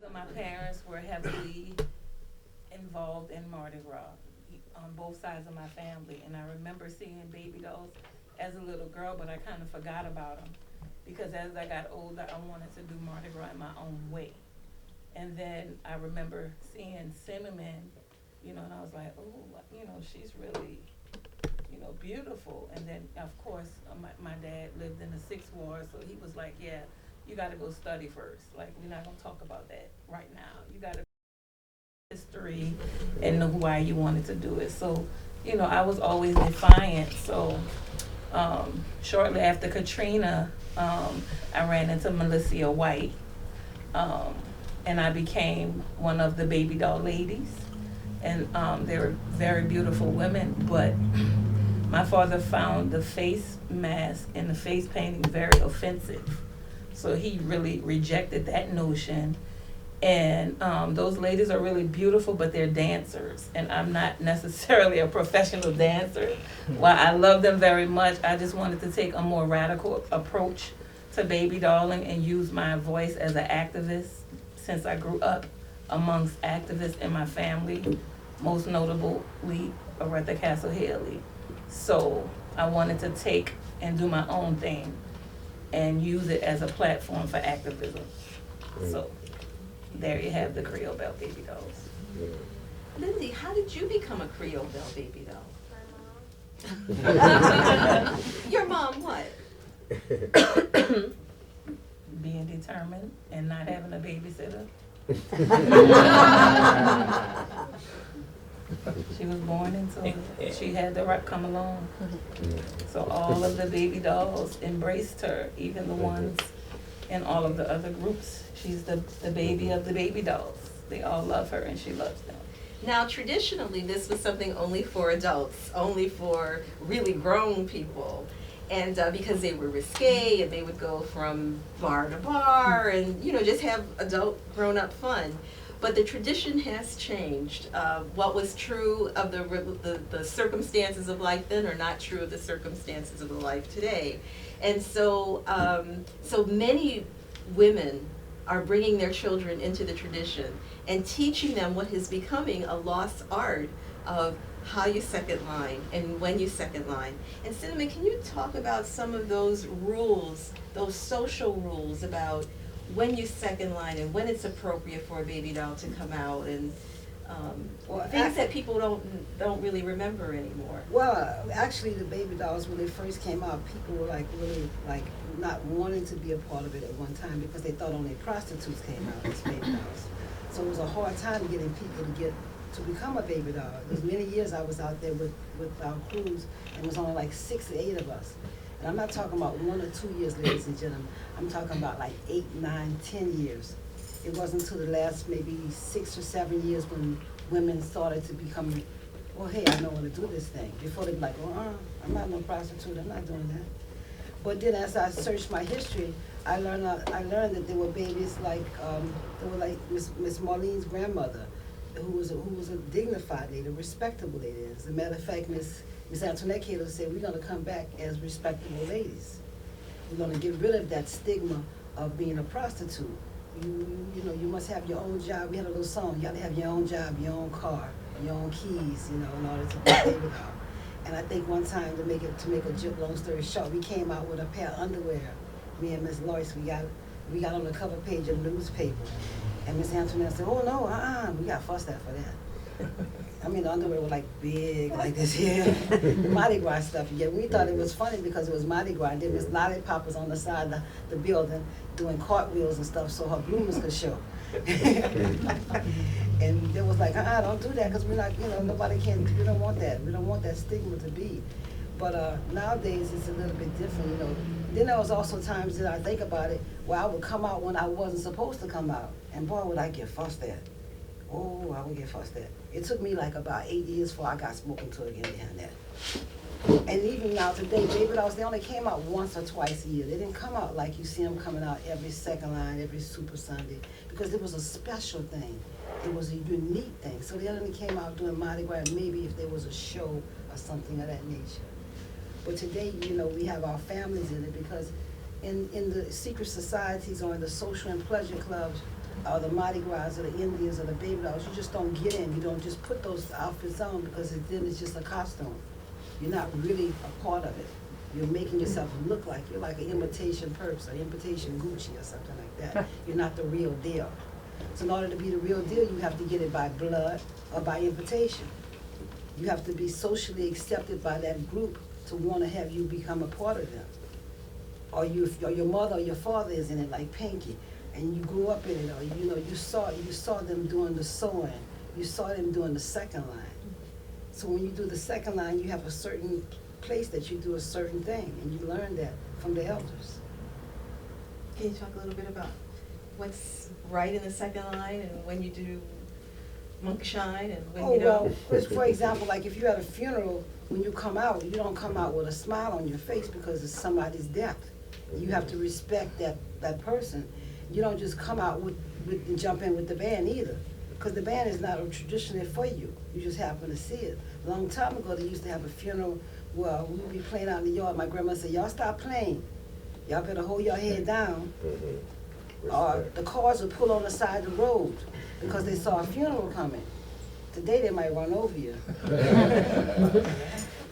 My parents were heavily involved in Mardi Gras on both sides of my family, and I remember seeing baby dolls as a little girl, but I kind of forgot about them because as I got older, I wanted to do Mardi Gras in my own way. And then I remember seeing Cinnamon, and I was like, oh, she's really, beautiful. And then, of course, my dad lived in the Sixth Ward, so he was like, yeah, you got to go study first. Like, we're not going to talk about that right now. You got to history and know why you wanted to do it. So, I was always defiant. So, shortly after Katrina, I ran into Melissa White, um, and I became one of the baby doll ladies. And they were very beautiful women, but my father found the face mask and the face painting very offensive. So he really rejected that notion. And those ladies are really beautiful, but they're dancers. And I'm not necessarily a professional dancer. While I love them very much, I just wanted to take a more radical approach to baby dolling and use my voice as an activist since I grew up amongst activists in my family, most notably Aretha Castle Haley. So I wanted to take and do my own thing and use it as a platform for activism. So there you have the Creole Belle baby dolls. Lindsey, how did you become a Creole Belle baby doll? My mom. Your mom what? Being determined and not having a babysitter. She was born into it. She had the right come along. So all of the baby dolls embraced her, even the ones in all of the other groups. She's the baby of the baby dolls. They all love her and she loves them. Now, traditionally, this was something only for adults, only for really grown people. And because they were risque and they would go from bar to bar and, just have adult grown-up fun. But the tradition has changed. What was true of the circumstances of life then are not true of the circumstances of the life today. And so, so many women are bringing their children into the tradition and teaching them what is becoming a lost art of how you second line and when you second line. And Cinnamon, can you talk about some of those rules, those social rules about when you second line and when it's appropriate for a baby doll to come out and things that people don't really remember anymore? Well, actually, the baby dolls, when they first came out, people were like really like not wanting to be a part of it at one time because they thought only prostitutes came out as baby dolls. So it was a hard time getting people to become a baby doll. There's many years I was out there with our crews, and it was only like 6 or 8 of us. And I'm not talking about 1 or 2 years, ladies and gentlemen. I'm talking about like 8, 9, 10 years. It wasn't until the last maybe 6 or 7 years when women started to become, well, hey, I know how to do this thing. Before they'd be like, I'm not no prostitute, I'm not doing that. But then as I searched my history, I learned that there were babies like, there were like Miss Marlene's grandmother, who was a dignified lady, a respectable lady. As a matter of fact, Miss Antoinette Cato said, we're gonna come back as respectable ladies. We're gonna get rid of that stigma of being a prostitute. You must have your own job. We had a little song, you gotta have your own job, your own car, your own keys, in order to be a baby doll. And I think one time, to make a long story short, we came out with a pair of underwear. Me and Miss Lois, we got on the cover page of the newspaper. And Miss Antoinette said, oh no, we got fussed at for that. I mean, the underwear were like big, like this here, Mardi Gras stuff. Yeah, we thought it was funny because it was Mardi Gras. And then Miss Lollipop was on the side of the building doing cartwheels and stuff so her bloomers could show. And they was like, don't do that because we're not, nobody can, we don't want that. We don't want that stigma to be. But nowadays it's a little bit different, Then there was also times that I think about it where I would come out when I wasn't supposed to come out. And boy, would I get fussed at. Oh, I would get fussed at. It took me like about 8 years before I got spoken to again behind that. And even now today, baby dolls, they only came out once or twice a year. They didn't come out like you see them coming out every second line, every Super Sunday, because it was a special thing. It was a unique thing. So they only came out doing Mardi Gras, maybe if there was a show or something of that nature. But today, we have our families in it because in the secret societies or in the social and pleasure clubs, or the Mardi Gras or the Indians or the Babydolls, you just don't get in. You don't just put those outfits on because then it's just a costume. You're not really a part of it. You're making yourself look like you're like an imitation purse, an imitation Gucci or something like that. You're not the real deal. So in order to be the real deal, you have to get it by blood or by invitation. You have to be socially accepted by that group to want to have you become a part of them. Or your mother or your father is in it, like Pinky, and you grew up in it, or you saw them doing the sewing, you saw them doing the second line. So when you do the second line, you have a certain place that you do a certain thing, and you learn that from the elders. Can you talk a little bit about what's right in the second line and when you do monk shine and when you don't? Well, for example, like if you're at a funeral, when you come out, you don't come out with a smile on your face because it's somebody's death. You have to respect that person. You don't just come out and jump in with the band either, because the band is not traditionally for you. You just happen to see it. A long time ago, they used to have a funeral where we would be playing out in the yard. My grandma said, "Y'all stop playing. Y'all better hold your head down." Or the cars would pull on the side of the road because they saw a funeral coming. Today they might run over you.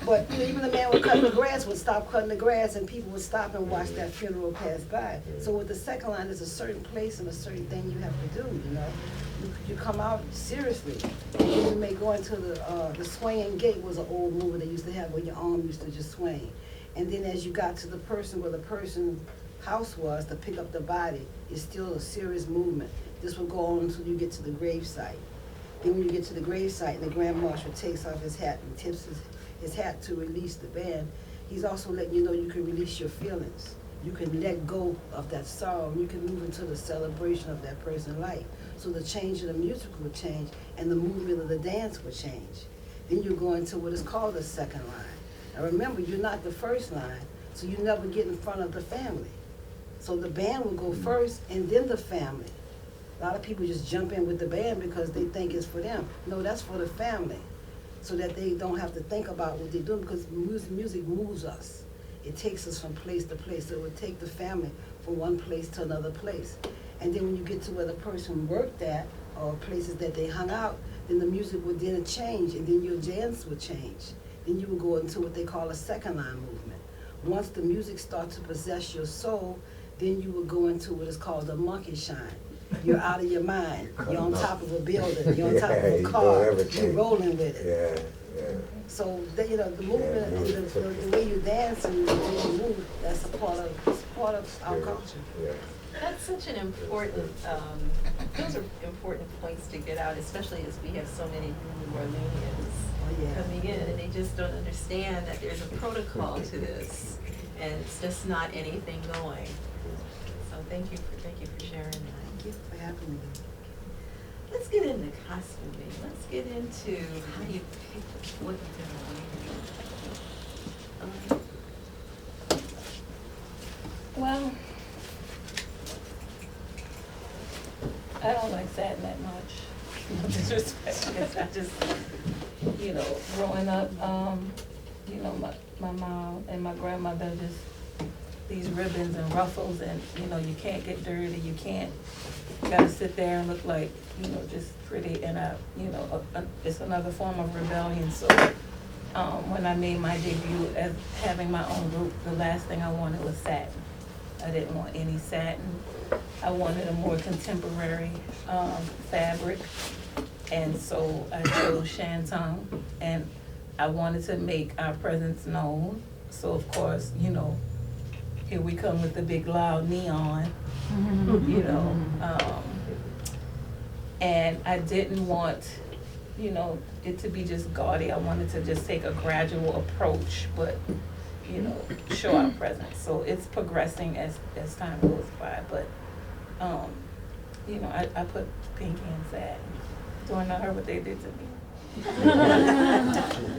But even the man with cutting the grass would stop cutting the grass and people would stop and watch that funeral pass by. So with the second line, there's a certain place and a certain thing you have to do, You come out seriously. And you may go into the swinging gate was an old movie they used to have where your arm used to just swing. And then as you got to the person where the person's house was to pick up the body, it's still a serious movement. This will go on until you get to the gravesite. Then when you get to the gravesite and the Grand Marshal takes off his hat and tips his hat to release the band, he's also letting you know you can release your feelings. You can let go of that sorrow and you can move into the celebration of that person's life. So the change of the music will change and the movement of the dance will change. Then you go into what is called the second line. Now remember, you're not the first line, so you never get in front of the family. So the band will go first and then the family. A lot of people just jump in with the band because they think it's for them. No, that's for the family, so that they don't have to think about what they're doing, because music moves us. It takes us from place to place. So it would take the family from one place to another place. And then when you get to where the person worked at, or places that they hung out, then the music would then change, and then your dance would change. Then you would go into what they call a second line movement. Once the music starts to possess your soul, then you would go into what is called a monkey shine. You're out of your mind. You're on top of a building. You're on top of a car. You're rolling with it. Yeah. So the movement, the way you dance and the way you move, that's a part of our culture. Yeah. That's such an important, those are important points to get out, especially as we have so many new Orleanians coming in, and they just don't understand that there's a protocol to this, and it's just not anything going. So thank you for sharing that. Thank you for having me. Let's get into costuming. Let's get into how you pick what you're gonna wear. Well, I don't like satin that much. No disrespect. I just, growing up, my mom and my grandmother just these ribbons and ruffles, and you can't get dirty. You can't. You gotta sit there and look like just pretty, and it's another form of rebellion. So when I made my debut as having my own group, the last thing I wanted was satin. I didn't want any satin. I wanted a more contemporary fabric, and so I chose shantung, and I wanted to make our presence known. So of course, here we come with the big loud neon, and I didn't want, it to be just gaudy. I wanted to just take a gradual approach, but, show our presence. So it's progressing as time goes by, but, I put pink and satin. Do I not heard what they did to me?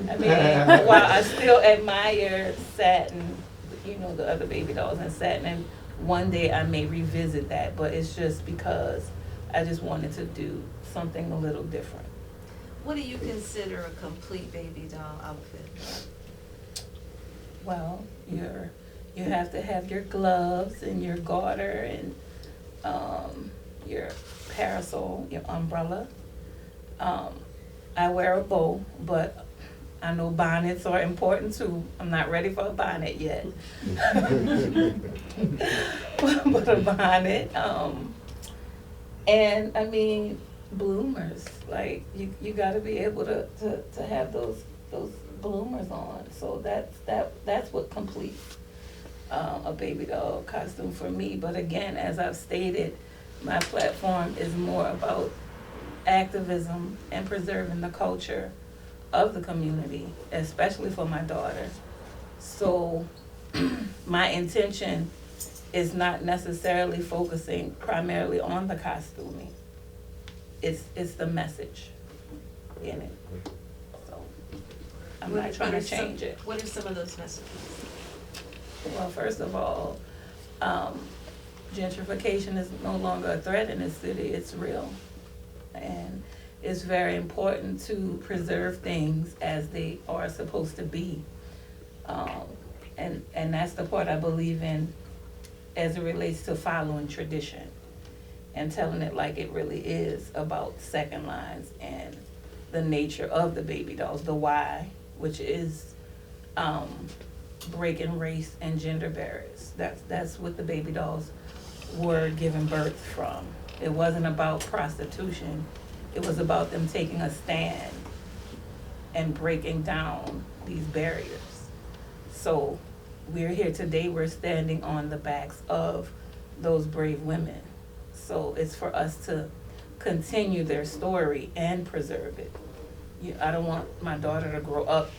I mean, while I still admire satin, the other Babydolls and satin, and one day I may revisit that, but it's just because I just wanted to do something a little different. What do you consider a complete Babydoll outfit? Well, you have to have your gloves and your garter and your parasol, your umbrella. I wear a bow, but I know bonnets are important too. I'm not ready for a bonnet yet. But a bonnet, and I mean, bloomers, like you gotta be able to have those bloomers on. So that's what completes a baby doll costume for me. But again, as I've stated, my platform is more about activism and preserving the culture of the community, especially for my daughter. So my intention is not necessarily focusing primarily on the costuming. It's the message in it. So I'm not trying to change it. What are some of those messages? Well, first of all, gentrification is no longer a threat in this city, it's real. And it's very important to preserve things as they are supposed to be. And that's the part I believe in as it relates to following tradition and telling it like it really is about second lines and the nature of the baby dolls, the why, which is breaking race and gender barriers. That's what the baby dolls were given birth from. It wasn't about prostitution. It was about them taking a stand and breaking down these barriers. So we're here today, we're standing on the backs of those brave women. So it's for us to continue their story and preserve it. I don't want my daughter to grow up,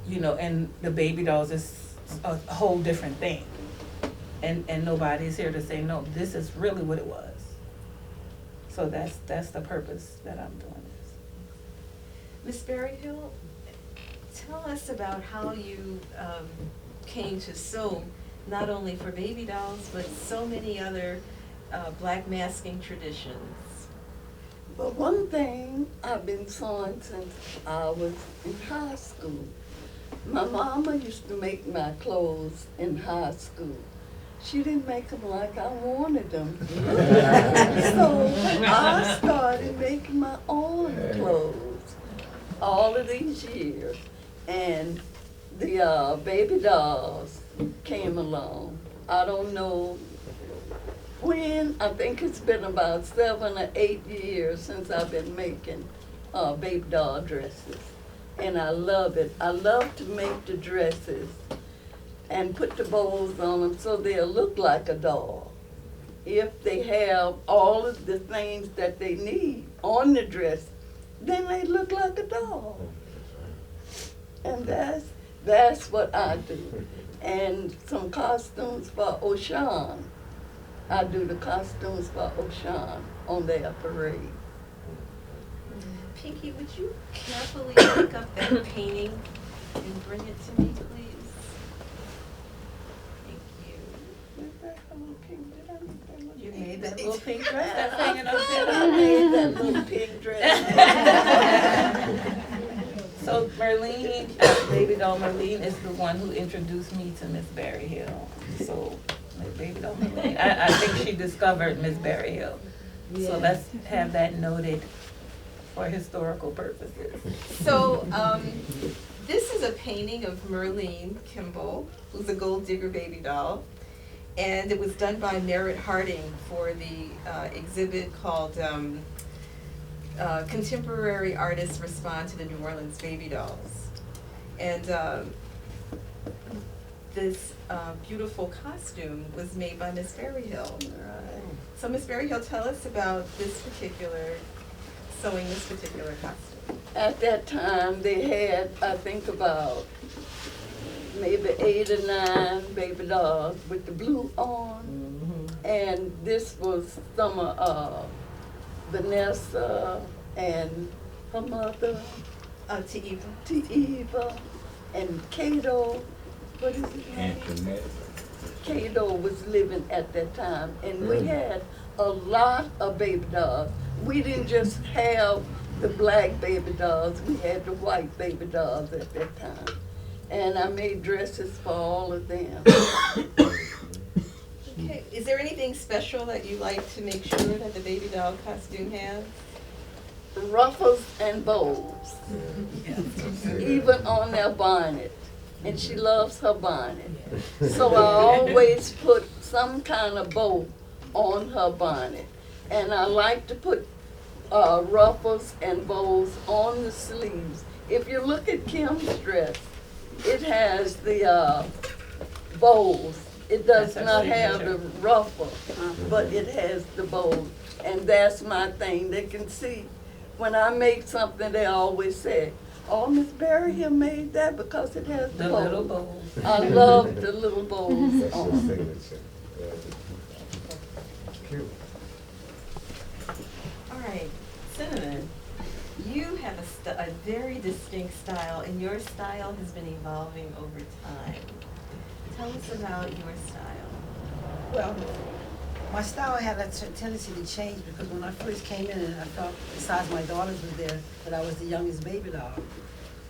and the baby dolls is a whole different thing. And nobody's here to say, no, this is really what it was. So that's the purpose that I'm doing this. Miss Berryhill, tell us about how you came to sew, not only for baby dolls, but so many other black masking traditions. But one thing I've been sewing since I was in high school. My mama used to make my clothes in high school. She didn't make them like I wanted them. So I started making my own clothes all of these years. And the baby dolls came along. I don't know when. I think it's been about 7 or 8 years since I've been making baby doll dresses. And I love it. I love to make the dresses and put the bows on them so they'll look like a doll. If they have all of the things that they need on the dress, then they look like a doll. And that's what I do. And some costumes for O'Shawn. I do the costumes for O'Shawn on their parade. Pinky, would you carefully pick up that painting and bring it to me, please? You made that little pink dress that's hanging up there. I made that little pink dress. So Merlene, baby doll Merlene is the one who introduced me to Miss Berryhill. So baby doll Merlene, I think she discovered Miss Berryhill. Yeah. So let's have that noted for historical purposes. So this is a painting of Merlene Kimball, who's a gold digger baby doll. And it was done by Merritt Harding for the exhibit called Contemporary Artists Respond to the New Orleans Baby Dolls. And this beautiful costume was made by Miss Berryhill. Right. So Miss Berryhill, tell us about sewing this particular costume. At that time, they had, I think, about maybe 8 or 9 baby dolls with the blue on. Mm-hmm. And this was some of Vanessa and her mother, Eva, and Cato. What is his name? Cato was living at that time, and we had a lot of baby dolls. We didn't just have the black baby dolls, we had the white baby dolls at that time. And I made dresses for all of them. Okay, is there anything special that you like to make sure that the baby doll costume has? Ruffles and bows, even on their bonnet. And she loves her bonnet. So I always put some kind of bow on her bonnet. And I like to put ruffles and bows on the sleeves. If you look at Kim's dress, it has the bows. It does not have the ruffle, but it has the bows. And that's my thing. They can see when I make something, they always say, "Oh, Miss Berryhill made that because it has the bows." little bows. I love the little bows on. All right, Cinnamon, you have a very distinct style, and your style has been evolving over time. Tell us about your style. Well, my style had a tendency to change because when I first came in, and I felt, besides my daughters were there, that I was the youngest baby doll.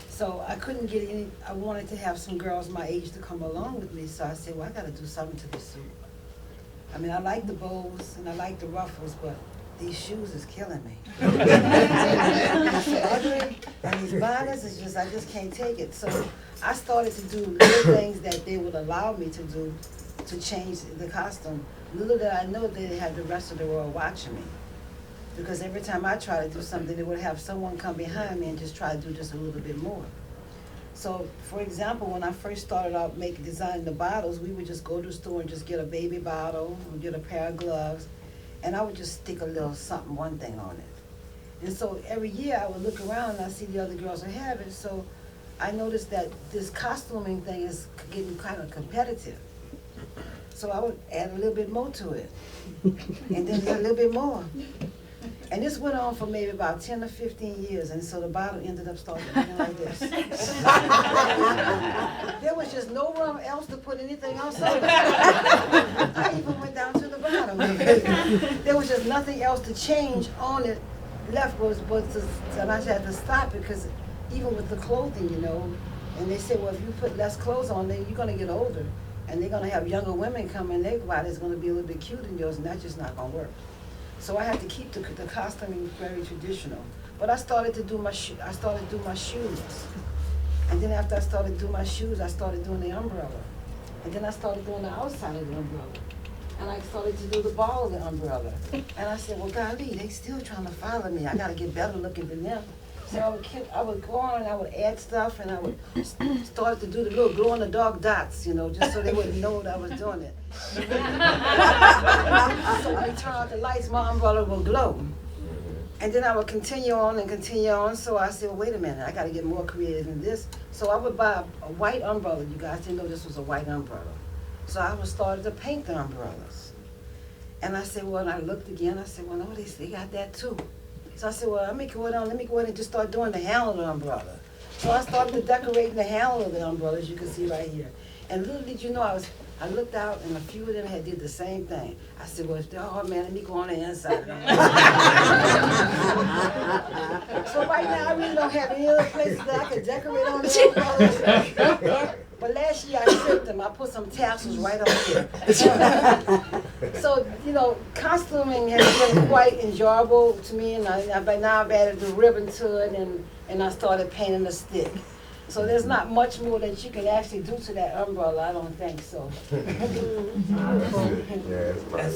So I couldn't get any, I wanted to have some girls my age to come along with me, so I said, well, I gotta do something to this suit. I mean, I like the bows and I like the ruffles, but these shoes is killing me. It's ugly, and these bonnets is just, I just can't take it. So I started to do little things that they would allow me to do to change the costume. Little did I know they had the rest of the world watching me. Because every time I try to do something, they would have someone come behind me and just try to do just a little bit more. So, for example, when I first started out designing the bottles, we would just go to the store and just get a baby bottle, and get a pair of gloves, and I would just stick a little something, one thing on it. And so every year I would look around and I see the other girls would have it, so I noticed that this costuming thing is getting kind of competitive. So I would add a little bit more to it, and then a little bit more. And this went on for maybe about 10 or 15 years, and so the bottle ended up starting looking like this. There was just no room else to put anything else on. I even went down to the bottom. There was just nothing else to change on it left, and I had to stop because even with the clothing, you know, and they say, well, if you put less clothes on, then you're gonna get older, and they're gonna have younger women come in, their body's gonna be a little bit cuter than yours, and that's just not gonna work. So I had to keep the costuming very traditional. But I started to do my shoes. And then after I started doing my shoes, I started doing the umbrella. And then I started doing the outside of the umbrella. And I started to do the ball of the umbrella. And I said, well, golly, they still trying to follow me. I gotta get better looking than them. So I would go on and I would add stuff and I would start to do the little glow-in-the-dark dots, you know, just so they wouldn't know that I was doing it. So when I turn out the lights, my umbrella will glow. And then I would continue on, so I said, well, wait a minute, I gotta get more creative than this. So I would buy a white umbrella. You guys didn't know this was a white umbrella. So I would start to paint the umbrellas. And I said, well, and I looked again, I said, well, no, they got that too. So I said, well, let me go ahead and just start doing the handle of the umbrella. So I started decorating the handle of the umbrella, as you can see right here. And little did you know, I looked out and a few of them had did the same thing. I said, well, if they're hard, man, let me go on the inside. So right now, I really don't have any other places that I could decorate on the umbrellas. But last year I stripped them. I put some tassels right up here. So, you know, costuming has been quite enjoyable to me, and now I've added the ribbon to it, and I started painting the stick. So there's not much more that you can actually do to that umbrella, I don't think so.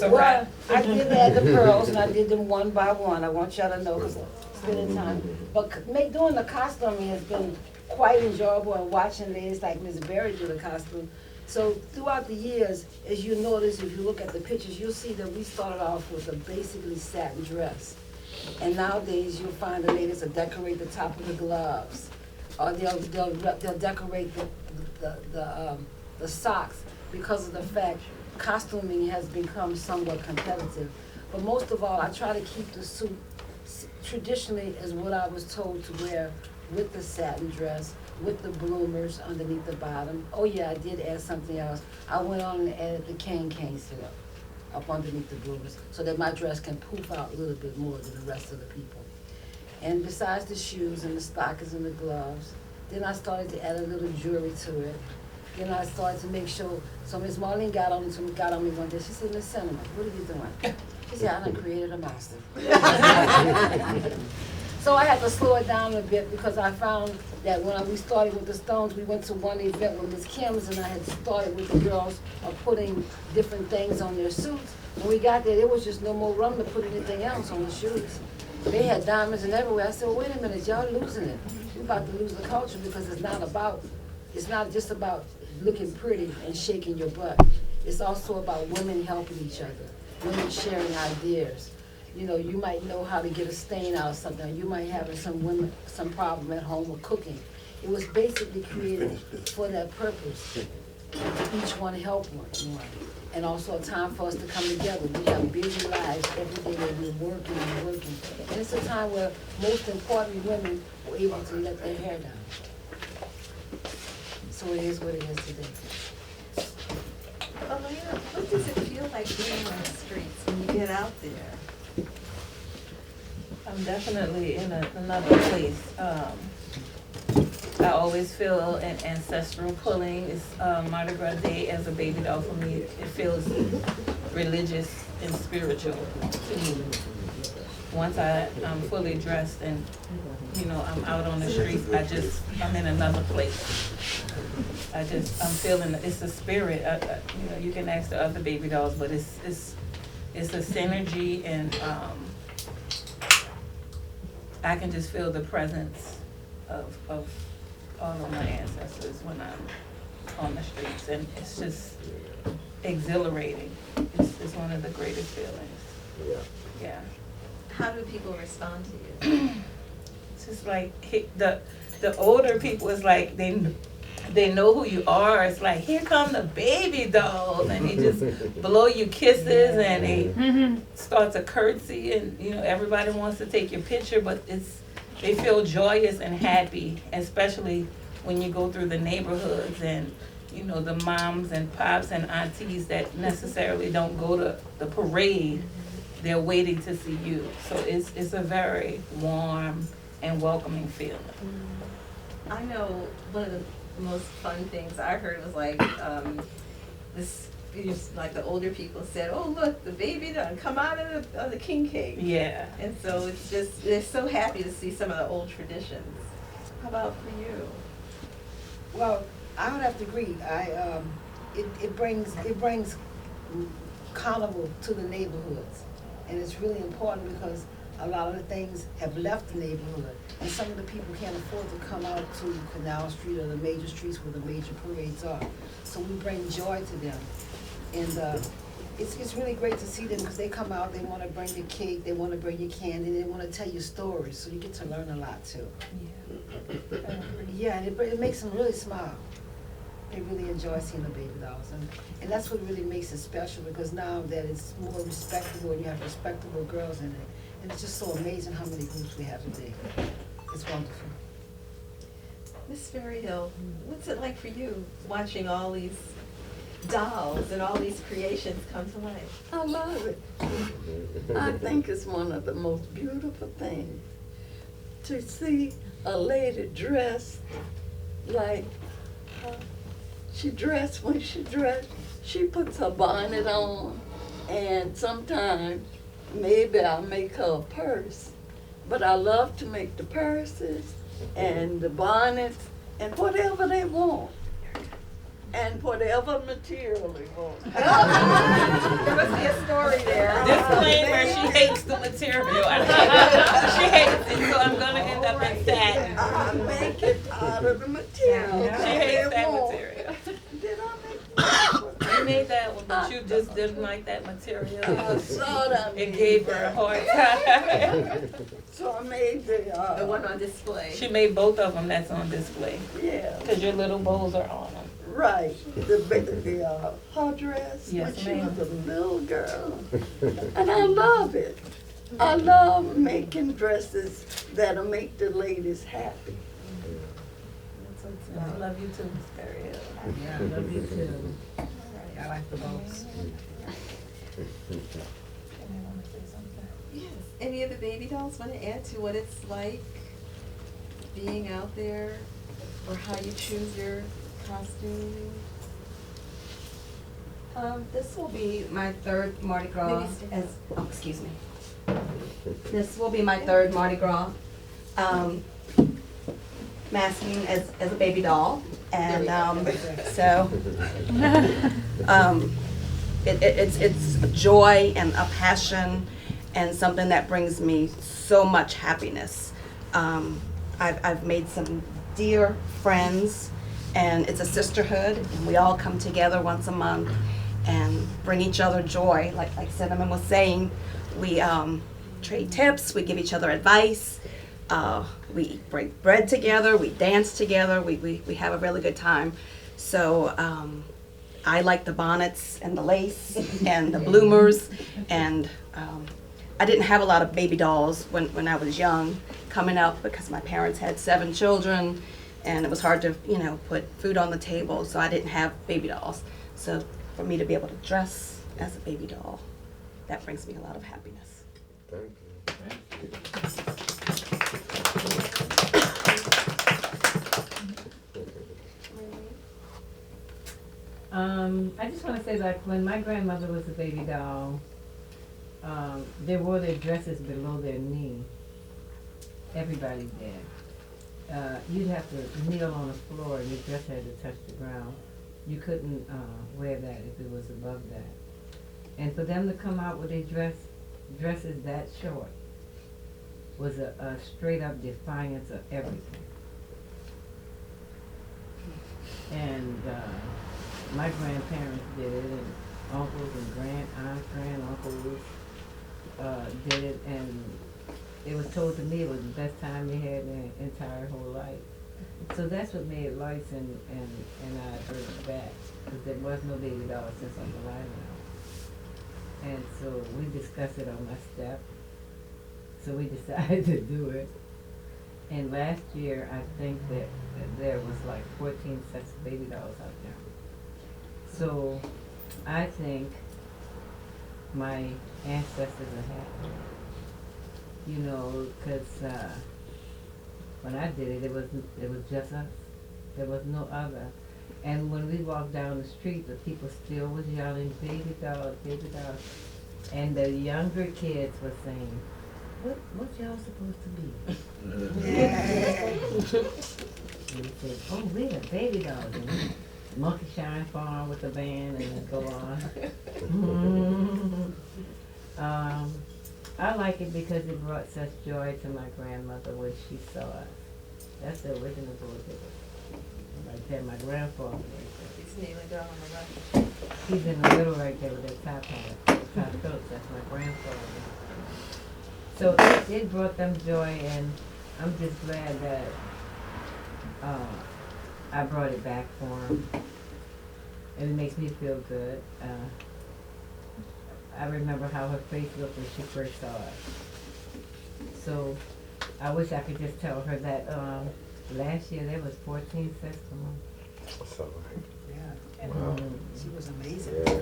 Well, I did add the pearls, and I did them one by one. I want y'all to know, because I'm spending time. But doing the costuming has been quite enjoyable, and watching ladies like Miss Berry do the costume. So throughout the years, as you notice, if you look at the pictures, you'll see that we started off with a basically satin dress. And nowadays, you'll find the ladies will decorate the top of the gloves, or they'll decorate the socks, because of the fact costuming has become somewhat competitive. But most of all, I try to keep the suit traditionally as what I was told to wear, with the satin dress, with the bloomers underneath the bottom. Oh yeah, I did add something else. I went on and added the cane syrup up underneath the bloomers, so that my dress can poof out a little bit more than the rest of the people. And besides the shoes and the stockings and the gloves, then I started to add a little jewelry to it. Then I started to make sure, so Miss Marlene got on me one day, she said, Miss Cinnamon, what are you doing? She said, I done created a master. So I had to slow it down a bit because I found that when we started with the Stones, we went to one event with Miss Kim's and I had started with the girls of putting different things on their suits. When we got there was just no more room to put anything else on the shoes. They had diamonds and everywhere. I said, well, wait a minute, y'all losing it. We're about to lose the culture because it's not just about looking pretty and shaking your butt. It's also about women helping each other, women sharing ideas. You know, you might know how to get a stain out of something. You might have some problem at home with cooking. It was basically created for that purpose. Each one help one. And also a time for us to come together. We have busy lives every day that we're working and working. And it's a time where most importantly women were able to let their hair down. So it is what it is today. Alana, what does it feel like being on the streets when you get out there? I'm definitely in another place. I always feel an ancestral pulling. It's Mardi Gras Day as a baby doll for me. It feels religious and spiritual to me. Once I'm fully dressed and, you know, I'm out on the streets, I'm in another place. I'm feeling, it's a spirit. You know, you can ask the other baby dolls, but it's a synergy and I can just feel the presence of all of my ancestors when I'm on the streets, and it's just exhilarating. It's one of the greatest feelings. Yeah. How do people respond to you? It's just like the older people is like they know who you are. It's like, here come the baby dolls, and they just blow you kisses and they start to curtsy, and you know everybody wants to take your picture, but they feel joyous and happy, especially when you go through the neighborhoods and you know the moms and pops and aunties that necessarily don't go to the parade. They're waiting to see you, so it's a very warm and welcoming feeling. I know one of the most fun things I heard was like like the older people said, "Oh look, the baby done come out of the king cake." Yeah. And so it's just they're so happy to see some of the old traditions. How about for you? Well, I would have to agree. It brings carnival to the neighborhoods, and it's really important because a lot of the things have left the neighborhood, and some of the people can't afford to come out to Canal Street or the major streets where the major parades are. So we bring joy to them, and it's really great to see them because they come out. They want to bring your cake, they want to bring your candy, they want to tell you stories. So you get to learn a lot too. Yeah, and it makes them really smile. They really enjoy seeing the baby dolls, and that's what really makes it special because now that it's more respectable and you have respectable girls in it. And it's just so amazing how many groups we have today. It's wonderful. Miss Berryhill, what's it like for you watching all these dolls and all these creations come to life? I love it. I think it's one of the most beautiful things to see a lady dressed like she dressed when she dressed. She puts her bonnet on, and sometimes maybe I'll make her a purse. But I love to make the purses and the bonnets and whatever they want. And whatever material they want. There must be a story there. Disclaimer, she hates the material. She hates it, so I'm gonna end up in satin. I make it out of the material. She hates that material. Did I make that? You made that one, but you just didn't like that material. I thought I It made gave her a that. hard time. So I made The one on display. She made both of them that's on display, yeah, because your little bows are on them. right. The her dress Yes, when she ma'am. was a little girl. And I love it. I love making dresses that'll make the ladies happy. I love you too, Miss Berryhill. Yeah, I love you too. I like the bows. Yes. Any of the baby dolls want to add to what it's like being out there, or how you choose your costume. This will be my third Mardi Gras excuse me. This will be my third Mardi Gras. Masking as a baby doll. And so it's a joy and a passion and something that brings me so much happiness. I've made some dear friends, and it's a sisterhood, and we all come together once a month and bring each other joy. Like Cinnamon was saying, we trade tips, we give each other advice, we break bread together, we dance together, we have a really good time. So I like the bonnets and the lace and the bloomers, and I didn't have a lot of baby dolls when I was young coming up because my parents had 7 children and it was hard to, put food on the table, so I didn't have baby dolls. So for me to be able to dress as a baby doll, that brings me a lot of happiness. Thank you. I just want to say, like, when my grandmother was a baby doll, they wore their dresses below their knee. Everybody did. You'd have to kneel on the floor and your dress had to touch the ground. You couldn't wear that if it was above that. And for them to come out with their dresses that short was a straight up defiance of everything. And my grandparents did it, and uncles and aunts, granduncles did it, and it was told to me it was the best time they had in their entire whole life. So that's what made Lois and I urged back, because there was no baby doll since I'm alive now. And so we discussed it on my step, so we decided to do it. And last year, I think that there was like 14 sets of baby dolls out there. So I think my ancestors are happy, because when I did it, it was just us. There was no other. And when we walked down the street, the people still was yelling, baby dolls, baby dolls. And the younger kids were saying, what y'all supposed to be? And we said, oh, we're the baby dolls. And Monkey Shine Farm with the band and go on. I like it because it brought such joy to my grandmother when she saw us. That's the original Bullhead. Right there, my grandfather right there. He's kneeling down on the right. He's in the middle right there with that top hat. Top Phillips, that's my grandfather. So it brought them joy, and I'm just glad that I brought it back for them. And it makes me feel good. I remember how her face looked when she first saw it. So I wish I could just tell her that last year there was 14 sets for them. That's all right. Yeah, Wow. she was amazing. Yeah.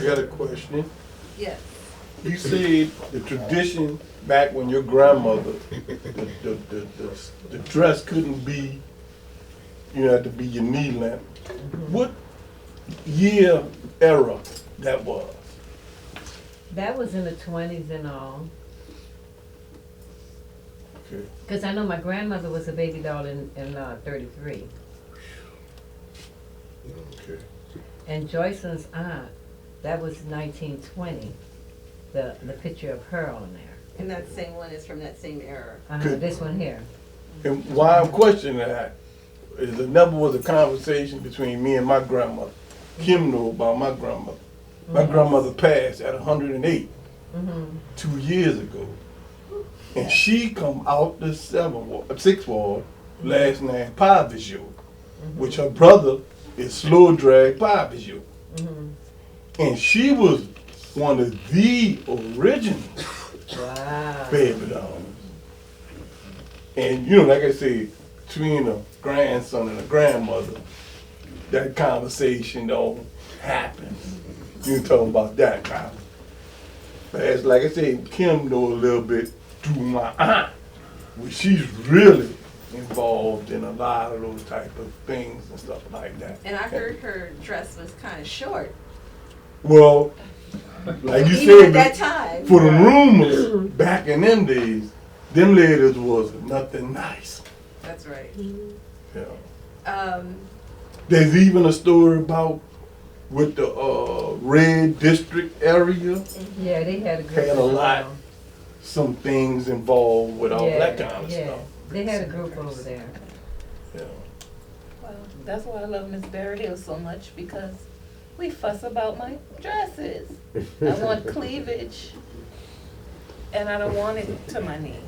I got a question. Yes. You said the tradition back when your grandmother, the dress couldn't be, had to be your knee length. What year era that was? That was in the 20s and all. Okay. Because I know my grandmother was a baby doll in 33. Okay. And Joycelyn's aunt, that was 1920. The picture of her on there. And that same one is from that same era. Good. This one here. And why I'm questioning that is there never was a conversation between me and my grandmother. Kim knew about my grandmother. My grandmother passed at 108 2 years ago. And she come out the 6th ward, last name Babydolls, which her brother is Slow Drag Babydolls. And she was one of the original baby dolls. And like I said, between a grandson and a grandmother, that conversation don't happen. You talking about that now. But as like I said, Kim know a little bit through my aunt, which she's really, involved in a lot of those type of things and stuff like that. And I heard her dress was kind of short. Well, like you Even said, at that time. for the rumors back in them days, them ladies was nothing nice. That's right. Yeah. There's even a story about with the Red District area, Yeah, they had a group. had a lot, around. some things involved with all that kind of Yeah, stuff. they had a group over there. Yeah. Well, that's why I love Miss Berryhill so much, because we fuss about my dresses. I want cleavage, and I don't want it to my knee.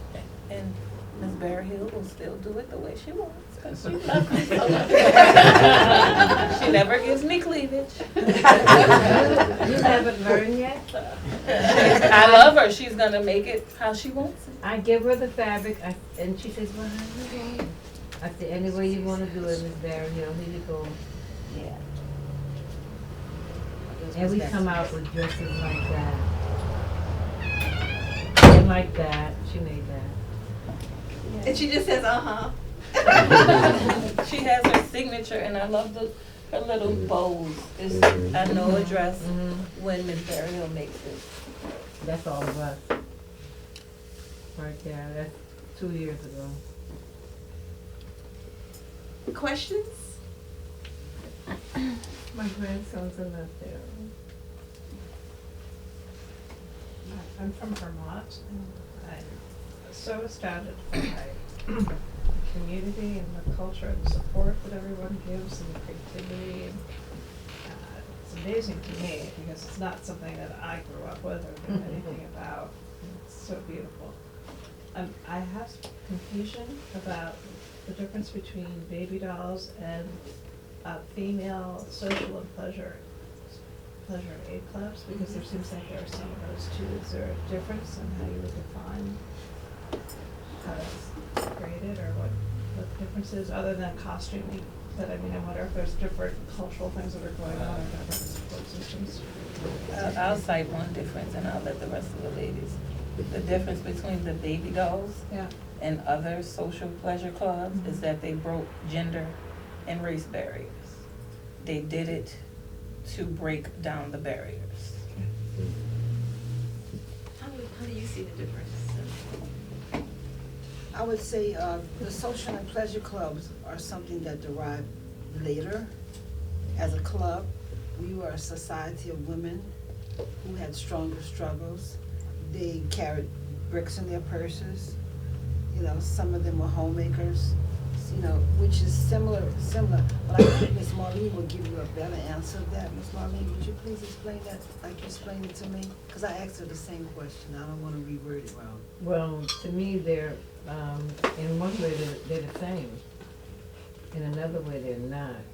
And Miss Berryhill will still do it the way she wants, because she loves me so much. She never gives me cleavage. You haven't learned yet? I love her. She's gonna make it how she wants it. I give her the fabric, and she says, well, how do you want it? I say, any way you want to do it, Miss Berryhill, here you go. Yeah. And we come out with dresses like that. And like that, she made that. And she just says, uh-huh. She has her signature, and I love her little bows. I know a dress when Miss Berryhill makes it. That's all of us. Right there, that's 2 years ago. Questions? My grandsons are not there. I'm from Vermont, and I'm so astounded by the community and the culture and the support that everyone gives and the creativity. And, it's amazing to me because it's not something that I grew up with or knew anything about. It's so beautiful. I have confusion about the difference between Babydolls and female social and pleasure aid clubs, because there seems like there are some of those two. Is there a difference in how you would define how it's created, or what the difference is, other than costuming? But I mean, I wonder if there's different cultural things that are going on or different support systems. I'll cite one difference, and I'll let the rest of the ladies. The difference between the Babydolls Yeah. and other social pleasure clubs is that they broke gender and race barriers. They did it to break down the barriers. How do you see the difference? I would say the social and pleasure clubs are something that derived later. As a club, we were a society of women who had stronger struggles. They carried bricks in their purses. You know, some of them were homemakers, you know, which is similar. But I think Ms. Marlene will give you a better answer to that. Ms. Marlene, would you please explain that like you explained it to me? Because I asked her the same question. I don't want to reword it wrong. Well, to me, they're, in one way, they're the same. In another way, they're not.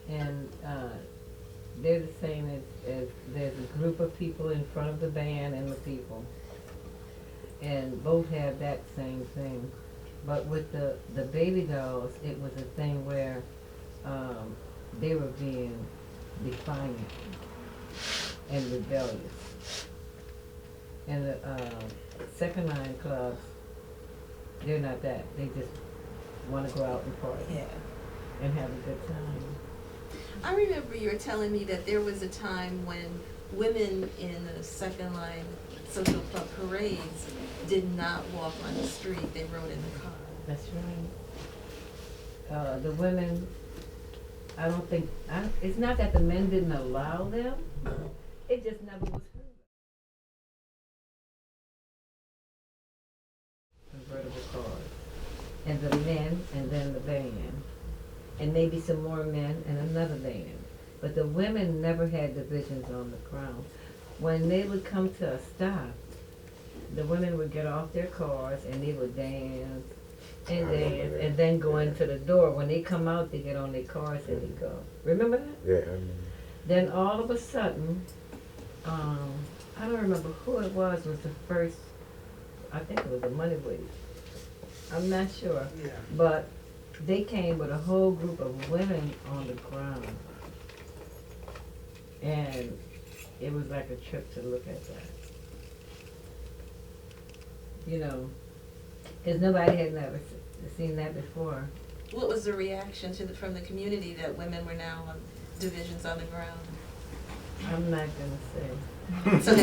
And they're the same as there's a group of people in front of the band and the people. And both have that same thing. But with the Babydolls, it was a thing where they were being defiant and rebellious. And the second line clubs, they're not that. They just want to go out and party and have a good time. I remember you were telling me that there was a time when women in the second line social club parades did not walk on the street, they rode in the car. That's right. The women, I don't think, it's not that the men didn't allow them, it just never was heard. Convertible cars. And the men, and then the band. And maybe some more men and another band. But the women never had divisions on the ground. When they would come to a stop, the women would get off their cars and they would dance and dance and then go into the door. When they come out, they get on their cars and they go. Remember that? Yeah, I remember. Then all of a sudden, I don't remember who it was the first, I think it was the Moneyways. I'm not sure. Yeah. But they came with a whole group of women on the ground. And it was like a trip to look at that. You know, because nobody had never seen that before. What was the reaction from the community that women were now on divisions on the ground? I'm not gonna say. So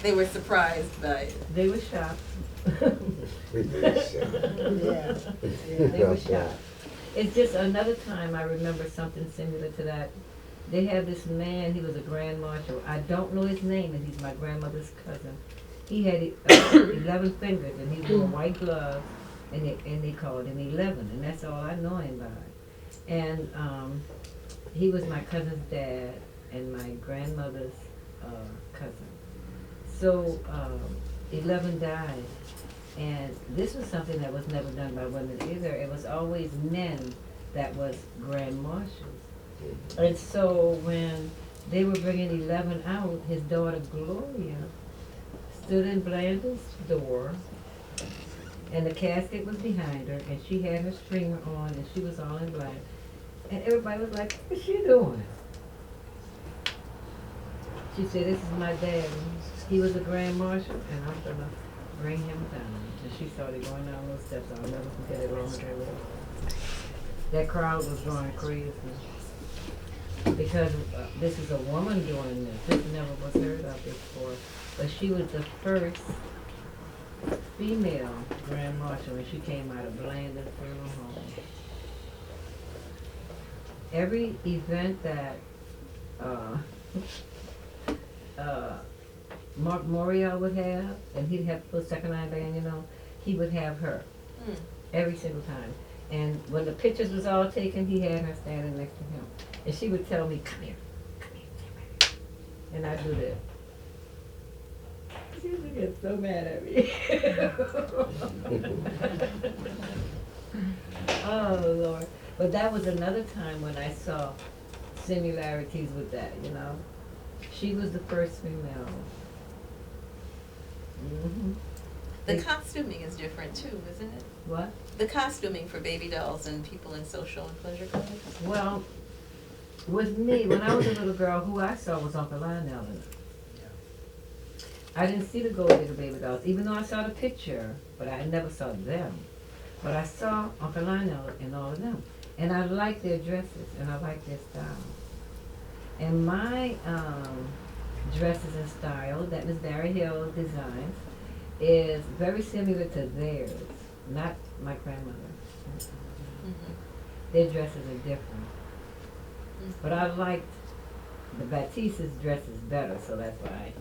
they were surprised by it. They were shocked. We did shit. Yeah. They were shocked. It's just another time I remember something similar to that. They had this man, he was a grand marshal. I don't know his name, and he's my grandmother's cousin. He had 11 fingers, and he wore white gloves, and they called him 11, and that's all I know him by. And he was my cousin's dad and my grandmother's cousin. So 11 died, and this was something that was never done by women either. It was always men that was grand marshals. And so when they were bringing 11 out, his daughter Gloria stood in Blandon's door, and the casket was behind her, and she had her stringer on, and she was all in black. And everybody was like, what's she doing? She said, this is my dad. He was a grand marshal, and I'm going to bring him down. And she started going down those steps. I'll never forget it long as I live. That crowd was going crazy. Because this is a woman doing this. This never was heard of before. But she was the first female grand marshal, and she came out of Blandon Funeral Home. Every event that Mark Morial would have, and he'd have the second line band, you know, he would have her every single time. And when the pictures was all taken, he had her standing next to him. And she would tell me, come here, and I'd do this. She used to get so mad at me. Oh, Lord. But that was another time when I saw similarities with that, you know. She was the first female. Mm-hmm. The costuming is different too, isn't it? What? The costuming for Babydolls and people in social and pleasure clubs. Well, with me, when I was a little girl, who I saw was Uncle Lionel. I didn't see the Gold Digger Babydolls, even though I saw the picture, but I never saw them. But I saw Uncle Lionel and all of them. And I liked their dresses, and I liked their style. And my dresses and style that Miss Berryhill designs is very similar to theirs, not my grandmother. Mm-hmm. Their dresses are different. Mm-hmm. But I liked the Batista's dresses better, so that's why.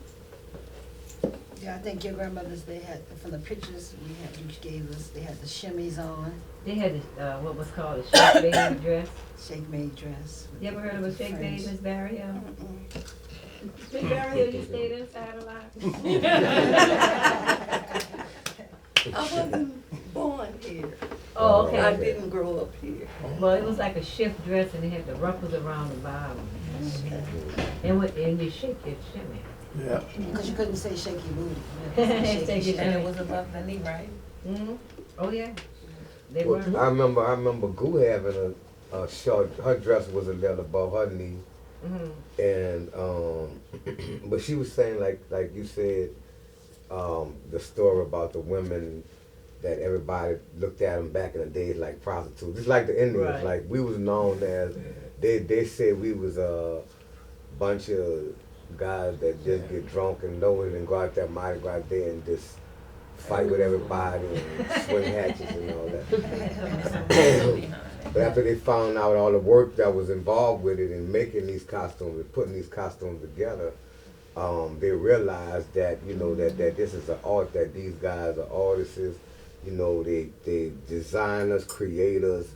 Yeah, I think your grandmothers, they had, from the pictures you gave us, they had the shimmies on. They had this, what was called a shake baby dress. Shake made dress. You ever heard of a shake baby, Miss Berryhill? Miss Berryhill, you stayed inside a lot? I wasn't born here. Oh, okay. I didn't grow up here. Well, it was like a shift dress, and it had the ruffles around the bottom. And you shake your shimmy. Yeah. Because you couldn't say shaky booty. Shake your And it shimmy. was above the knee, right? Mm-hmm. Oh, yeah. They Well, were. I remember Goo having a short, her dress was a little above her knee. Mm-hmm. And but she was saying like you said, the story about the women that everybody looked at them back in the days like prostitutes. It's like the Indians. Right. Like we was known as they said we was a bunch of guys that just get drunk and loaded and go out there Mardi Gras Day and just fight with everybody and swing hatchets and all that. But after they found out all the work that was involved with it in making these costumes and putting these costumes together, they realized that, you know, that this is an art, that these guys are artists, you know, they designers, creators,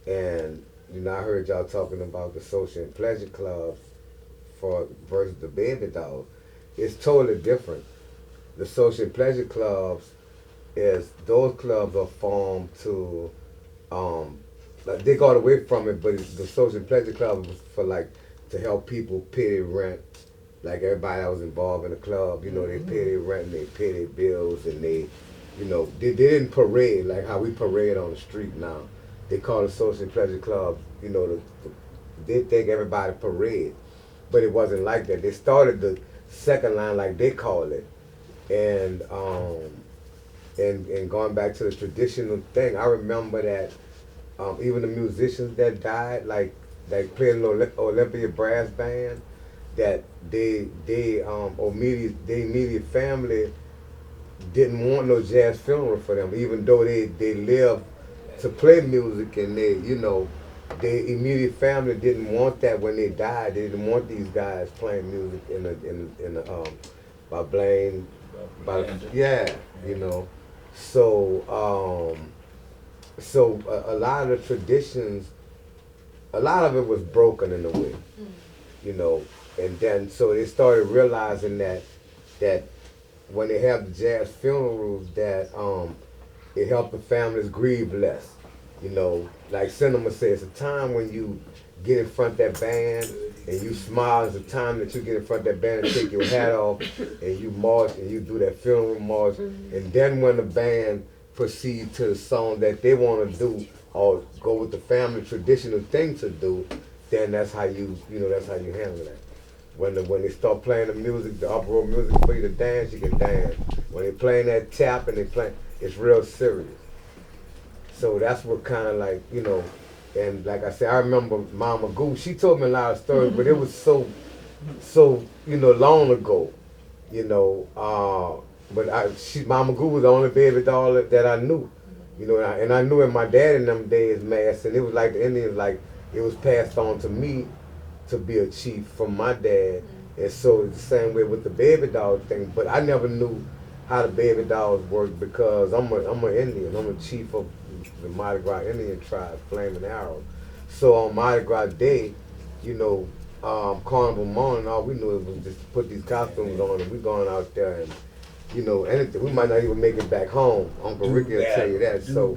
and, you know, I heard y'all talking about the social and pleasure clubs versus the Babydolls. It's totally different. The social and pleasure clubs those clubs are formed to, they got away from it, but the social and pleasure club was for to help people pay their rent. Like everybody that was involved in the club, you know, they pay their rent and they pay their bills, and they, you know, they didn't parade like how we parade on the street now. They call the social and pleasure club, you know, they think everybody parade, but it wasn't like that. They started the second line like they call it, and and going back to the traditional thing, I remember that even the musicians that died, like playing in the Olympia brass band, that they immediate family didn't want no jazz funeral for them, even though they lived to play music, and they, you know, their immediate family didn't want that when they died. They didn't want these guys playing music you know. So a lot of the traditions, a lot of it was broken in a way, you know, and then so they started realizing that when they have the jazz funerals, that it helped the families grieve less. You know, like Cinema says, it's a time when you get in front of that band and you smile. It's a time that you get in front of that band and take your hat off and you march and you do that funeral march. And then when the band proceed to the song that they want to do or go with the family traditional thing to do, then that's how that's how you handle that. When they start playing the music, the uproar music for you to dance, you can dance. When they playing that tap and it's real serious. So that's what kind of like, you know, and like I said, I remember Mama Goo, she told me a lot of stories, but it was so, you know, long ago, you know, but Mama Goo was the only baby doll that I knew, you know, and I knew in my dad in them days, Mass, and it was like the Indians, like, it was passed on to me to be a chief from my dad, and so it's the same way with the baby doll thing, but I never knew how the baby dolls work because I'm an Indian, I'm a chief of the Mardi Gras Indian tribe, Flaming Arrow. So on Mardi Gras Day, you know, Carnival morning, all we knew it was just to put these costumes on and we going out there and, you know, anything. We might not even make it back home. Uncle Ricky will tell you that. So,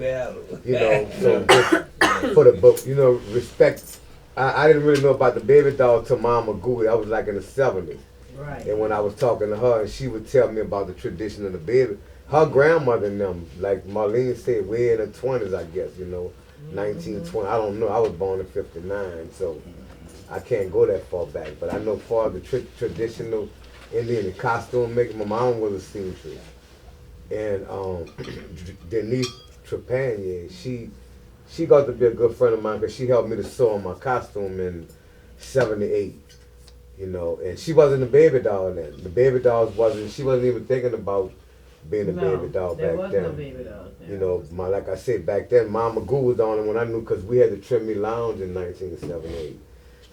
you know, so just for the book, you know, respect. I didn't really know about the baby doll till Mama Goo. That was like in the 70s. Right. And when I was talking to her, and she would tell me about the tradition of the baby. Her grandmother and them, like Marlene said, way in her 20s, I guess, you know, 1920. I don't know. I was born in 59, so I can't go that far back. But I know far the traditional Indian costume making. My mom was a seamstress. And Denise Trepanier, she got to be a good friend of mine because she helped me to sew on my costume in 78. You know, and she wasn't a baby doll then. The baby dolls she wasn't even thinking about being a baby doll back then. There was no baby doll then. You know, like I said, back then, Mama Goo was the only one I knew because we had the Treme Lounge in 1978.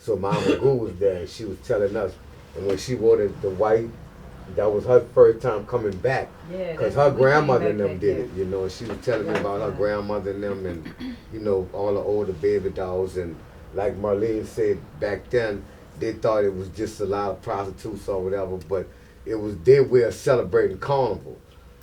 So Mama Goo was there and she was telling us. And when she wore the white, that was her first time coming back. Yeah. Because her grandmother and them did it, you know. And she was telling me about her grandmother and them and, you know, all the older baby dolls. And like Marlene said, back then, they thought it was just a lot of prostitutes or whatever, but it was their way of celebrating Carnival.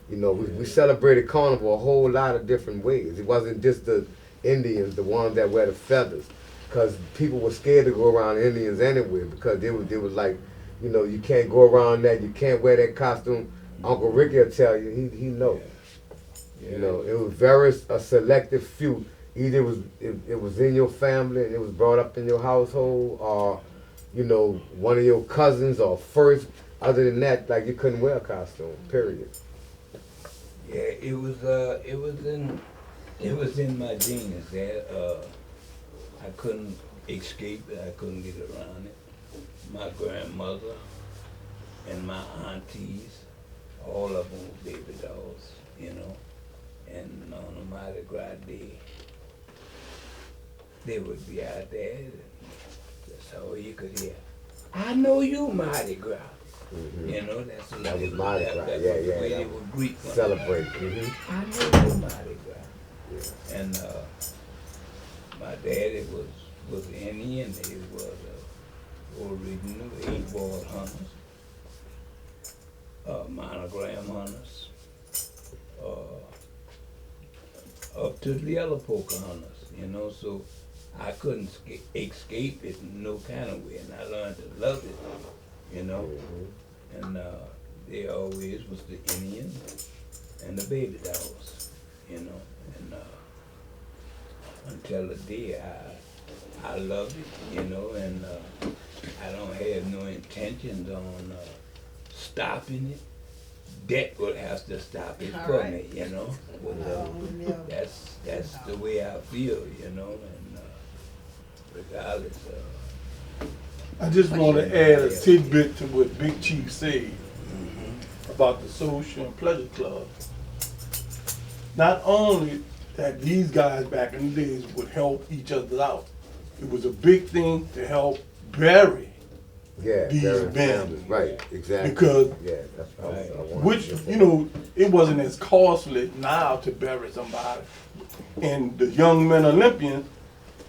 You know, we celebrated Carnival a whole lot of different ways. It wasn't just the Indians, the ones that wear the feathers, because people were scared to go around Indians anyway, because they was like, you know, you can't go around that, you can't wear that costume. Uncle Ricky will tell you, he knows. You know, it was a selective few. Either it was in your family and it was brought up in your household, or you know, one of your cousins or first. Other than that, like, you couldn't wear a costume, period. Yeah, it was in my genes that I couldn't escape it, I couldn't get around it. My grandmother and my aunties, all of them were baby dolls, you know, and on a Mardi Gras Day, they would be out there. That's all you could hear. I know you, Mardi Gras. Mm-hmm. You know, that's that was Mardi Gras. That Yeah, was the way yeah. they would greet one Celebrate. another. Mm-hmm. I know you, Mardi Gras. Yeah. And my daddy was Indian. He was original 8-ball hunters, monogram hunters, up to the yellow poker hunters. You know, so I couldn't escape it in no kind of way, and I learned to love it, you know. And they always was the Indians and the baby dolls, you know. And until the day I loved it, you know, and I don't have no intentions on stopping it, that would have to stop it All for right. me, you know. But, that's the way I feel, you know, and regardless of. I just want to add a tidbit to what Big Chief said about the social and pleasure club. Not only that these guys back in the days would help each other out, it was a big thing to help bury Yeah, these very men. families. Right, exactly. Because yeah, that's what I wanted which, to say. you know, it wasn't as costly now to bury somebody. And the Young Men Olympians,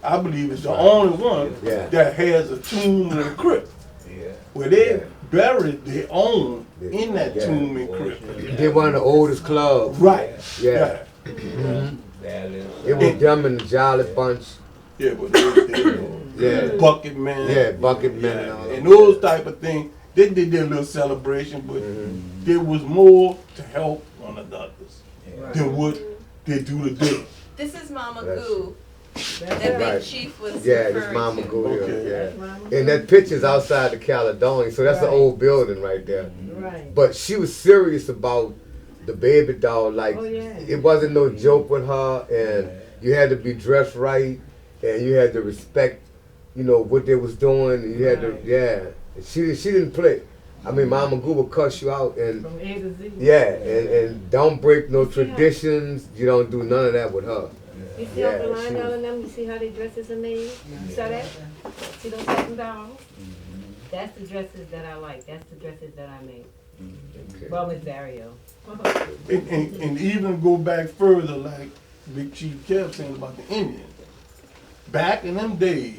I believe, is the only one Yeah. that has a tomb and a crypt. Yeah. Where they Yeah. buried their own in that Yeah. tomb and crypt. They one of the oldest clubs. Right. Yeah. It was them and the Jolly Bunch. Yeah, but they Yeah. Bucket Man. Yeah, Bucket Men and all And that. those type of things. They did their little celebration, but there was more to help one another than what they do today. This is Mama That's- Goo that Big Right. Chief was Yeah, this referring Mama to. Go Okay. here. Yeah. And that picture's outside the Caledonia, so that's an old building right there. Right. But she was serious about the baby doll. Like, Oh, yeah. it wasn't no joke with her, and you had to be dressed right, and you had to respect, you know, what they was doing. And you had to, Right. yeah. She didn't play. I mean, Mama Goo would cuss you out, and From A to Z. yeah, and don't break no traditions. You don't do none of that with her. You see Yeah, how the line she down was- in them? You see how they dresses are made? You saw that? See those second dolls? That's the dresses that I like. That's the dresses that I make. Okay. Well, Miss Dario. And even go back further, like Big Chief kept saying about the Indians. Back in them days,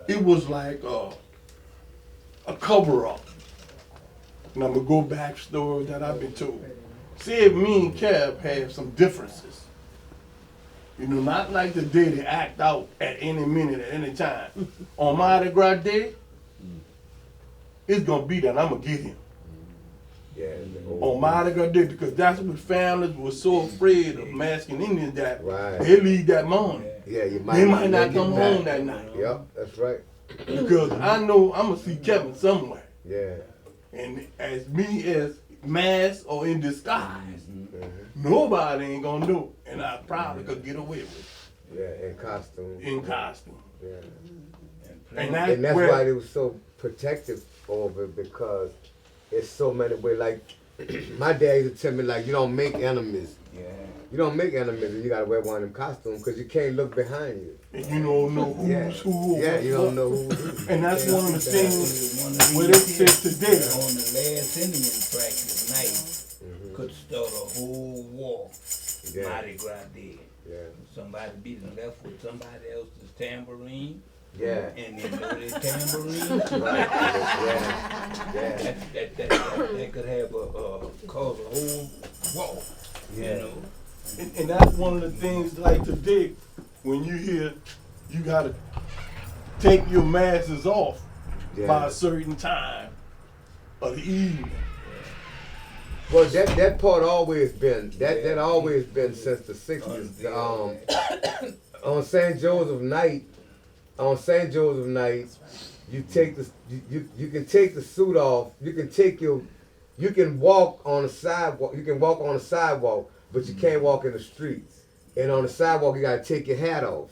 it was like a cover-up. And I'm going to go back story that I've been told. Say if me and Kev have some differences. You know, not like the day they act out at any minute, at any time. On Mardi Gras Day, it's going to be that I'm going to get him. Yeah. On Mardi Gras Day, because that's what families were so afraid of masking Indians that Right. they leave that morning. Yeah, you They might not make it come back. home that night. Yep, that's right. Because I know I'm going to see Kevin somewhere. Yeah. And as me as masked or in disguise, nobody ain't going to know. And I probably could get away with Yeah, in costume. it in costume. Yeah. And And that's where- why they were so protective over it, because it's so many ways. Like, my dad used to tell me, like, you don't make enemies. Yeah. You don't make enemies, and you gotta wear one of them costumes because you can't look behind you. And you don't know who's Yeah. who. or Yeah, what's you don't what. know who. And that's one of the things where they said today. On the last Indian practice night, could start a whole war. Yeah. Mardi Gras did. Yeah. Somebody be left with somebody else's tambourine, Yeah. and they know their tambourine. Right. Yeah. Yeah. That could have cause a whole war. You know. And that's one of the things like today, when you hear you gotta take your masks off by Yeah. a certain time of the evening. Well, that part always been that always been since the '60s. On St. Joseph night, you take the you can take the suit off. You can walk on the sidewalk. You can walk on the sidewalk, but you can't walk in the streets. And on the sidewalk, you gotta take your hat off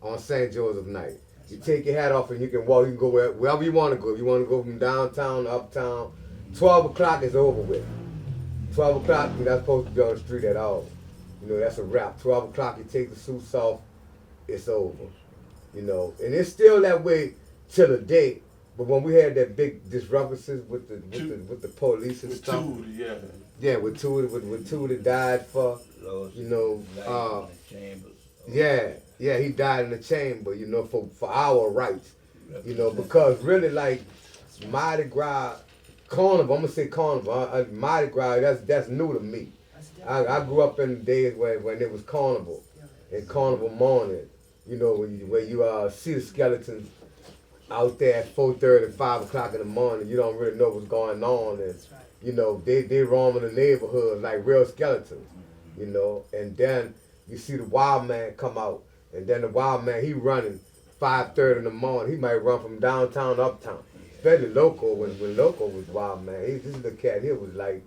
on St. Joseph night. You take your hat off and you can walk. You can go wherever you want to go. If you want to go from downtown to uptown, 12 o'clock is over with. 12 o'clock, you're not supposed to be on the street at all. You know, that's a wrap. 12 o'clock, you take the suits off, it's over. You know, and it's still that way till the day. But when we had that big disruptions with the police and With stuff, Tootie, yeah. yeah, with Tootie died for, you know, yeah, he died in the chamber, you know, for our rights, you know, because really like Mardi Gras, Carnival, I'm gonna say Carnival, Mardi Gras, that's new to me. I grew up in the days when it was Carnival, and Carnival morning, you know, where you see the skeletons out there at 4:30, 5 o'clock in the morning, you don't really know what's going on, and you know, they roaming the neighborhood like real skeletons, you know, and then you see the wild man come out, and then the wild man, he running 5:30 in the morning, he might run from downtown to uptown. especially Loco, when Loco was wild, man. This little cat here was like,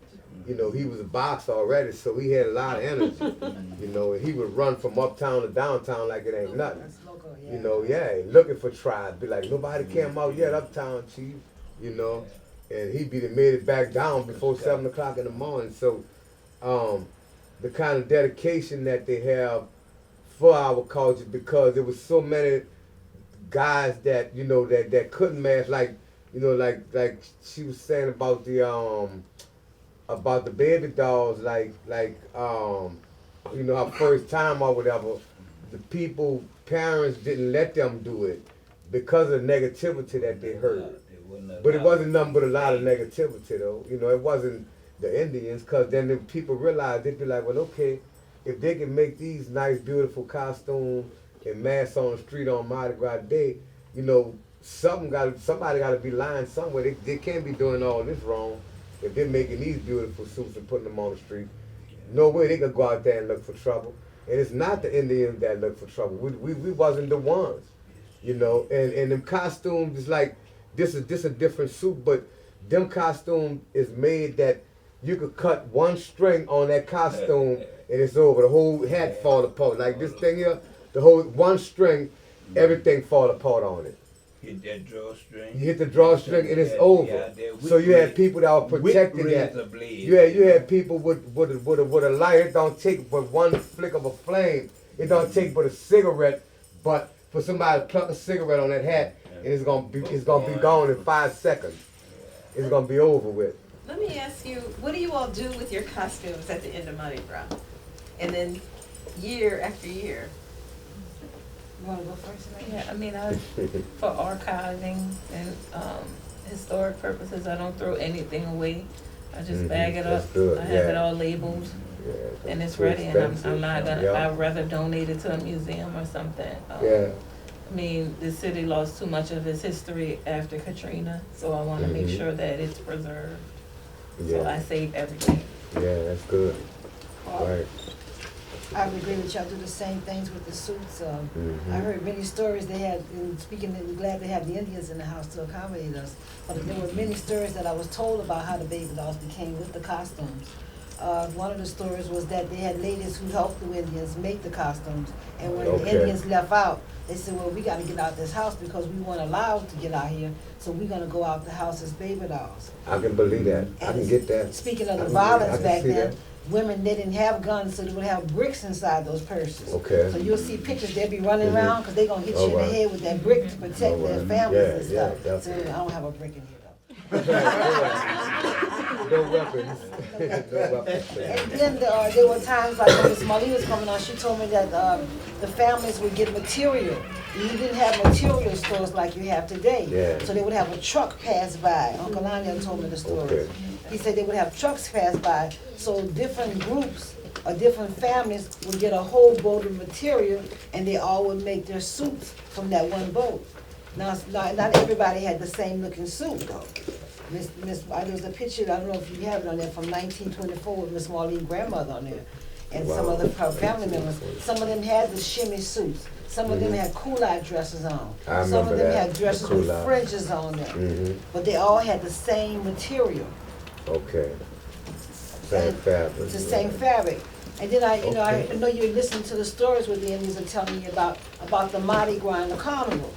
you know, he was a boxer already, so he had a lot of energy. You know, and he would run from uptown to downtown like it ain't nothing. That's local, yeah. You know, yeah, looking for tribes. Be like, nobody came out yet uptown, chief. You know, and he be made it back down before 7 o'clock in the morning. So, the kind of dedication that they have for our culture, because there was so many guys that, you know, that couldn't match, like, you know, like she was saying about the Babydolls, you know, her first time or whatever, the parents didn't let them do it because of the negativity that they heard. But it wasn't nothing but a lot of negativity, though. You know, it wasn't the Indians, because then the people realized, they'd be like, well, okay, if they can make these nice, beautiful costumes and mass on the street on Mardi Gras Day, you know, somebody got to be lying somewhere. They can't be doing all this wrong if they're making these beautiful suits and putting them on the street. No way they could go out there and look for trouble. And it's not the Indians that look for trouble. We wasn't the ones, you know. And them costumes is like, this a different suit, but them costumes is made that you could cut one string on that costume and it's over. The whole hat fall apart. Like this thing here, the whole one string, everything fall apart on it. Hit that drawstring. You hit the drawstring and it's over. So you had people that were protecting that. You had people with a light. It don't take but one flick of a flame. It don't take but a cigarette. But for somebody to pluck a cigarette on that hat, and it's gonna be gone in 5 seconds. It's gonna be over with. Let me ask you, what do you all do with your costumes at the end of Mardi Gras? And then year after year? You wanna go first? Yeah, I mean, for archiving and historic purposes, I don't throw anything away. I just bag it up. Good. I have it all labeled, and it's ready. And I'm not gonna. I'd rather donate it to a museum or something. I mean, the city lost too much of its history after Katrina, so I want to make sure that it's preserved. So I save everything. Yeah, that's good. Right. I would agree with y'all. Do the same things with the suits. I heard many stories they had. And speaking, we're glad they have the Indians in the house to accommodate us. But there were many stories that I was told about how the Babydolls became with the costumes. One of the stories was that they had ladies who helped the Indians make the costumes, and when the Indians left out, they said, well, we got to get out this house because we weren't allowed to get out here, so we're going to go out the house as Babydolls. I can believe that. I can get that. Speaking of the violence back then, women, they didn't have guns, so they would have bricks inside those purses. Okay. So you'll see pictures, they'll be running around because they're going to hit you in the head with that brick to protect their families and stuff. So I don't have a brick in here, though. No weapons. No weapons. And then there were times like when Miss Marlene was coming on, she told me that the families would get material. You didn't have material stores like you have today. Yeah. So they would have a truck pass by. Uncle Lionel told me the story. Okay. He said they would have trucks pass by. So different groups or different families would get a whole boat of material and they all would make their suits from that one boat. Now, not everybody had the same looking suit though. There's a picture, I don't know if you have it on there, from 1924 with Miss Marlene's grandmother on there. And some of her family members, some of them had the shimmy suits. Some of them had culotte dresses on. Some of them had dresses with fringes on them. But they all had the same material. Okay. Same fabric. It's the same fabric. And then I know you listen to the stories where the Indians are telling you about the Mardi Gras and the carnival.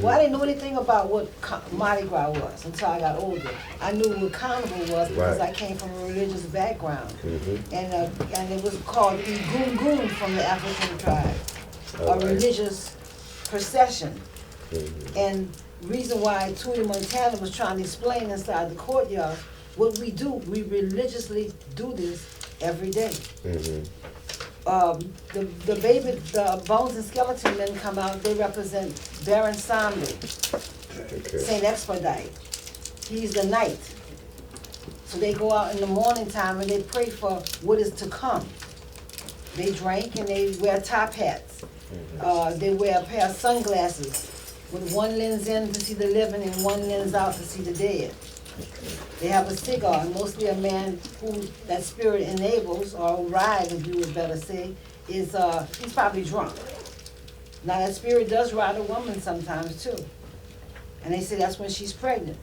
Well, I didn't know anything about what Mardi Gras was until I got older. I knew what carnival was because I came from a religious background. And it was called the Goon Goon from the African tribe, a religious procession. And reason why Tony Montana was trying to explain inside the courtyard, what we do, we religiously do this every day. The bones and skeleton men come out, they represent Baron Samedi, Saint Expedite. He's the knight. So they go out in the morning time and they pray for what is to come. They drink and they wear top hats. They wear a pair of sunglasses with one lens in to see the living and one lens out to see the dead. They have a cigar, and mostly a man whom that spirit enables, or rides, as you would better say, is he's probably drunk. Now that spirit does ride a woman sometimes too. And they say that's when she's pregnant.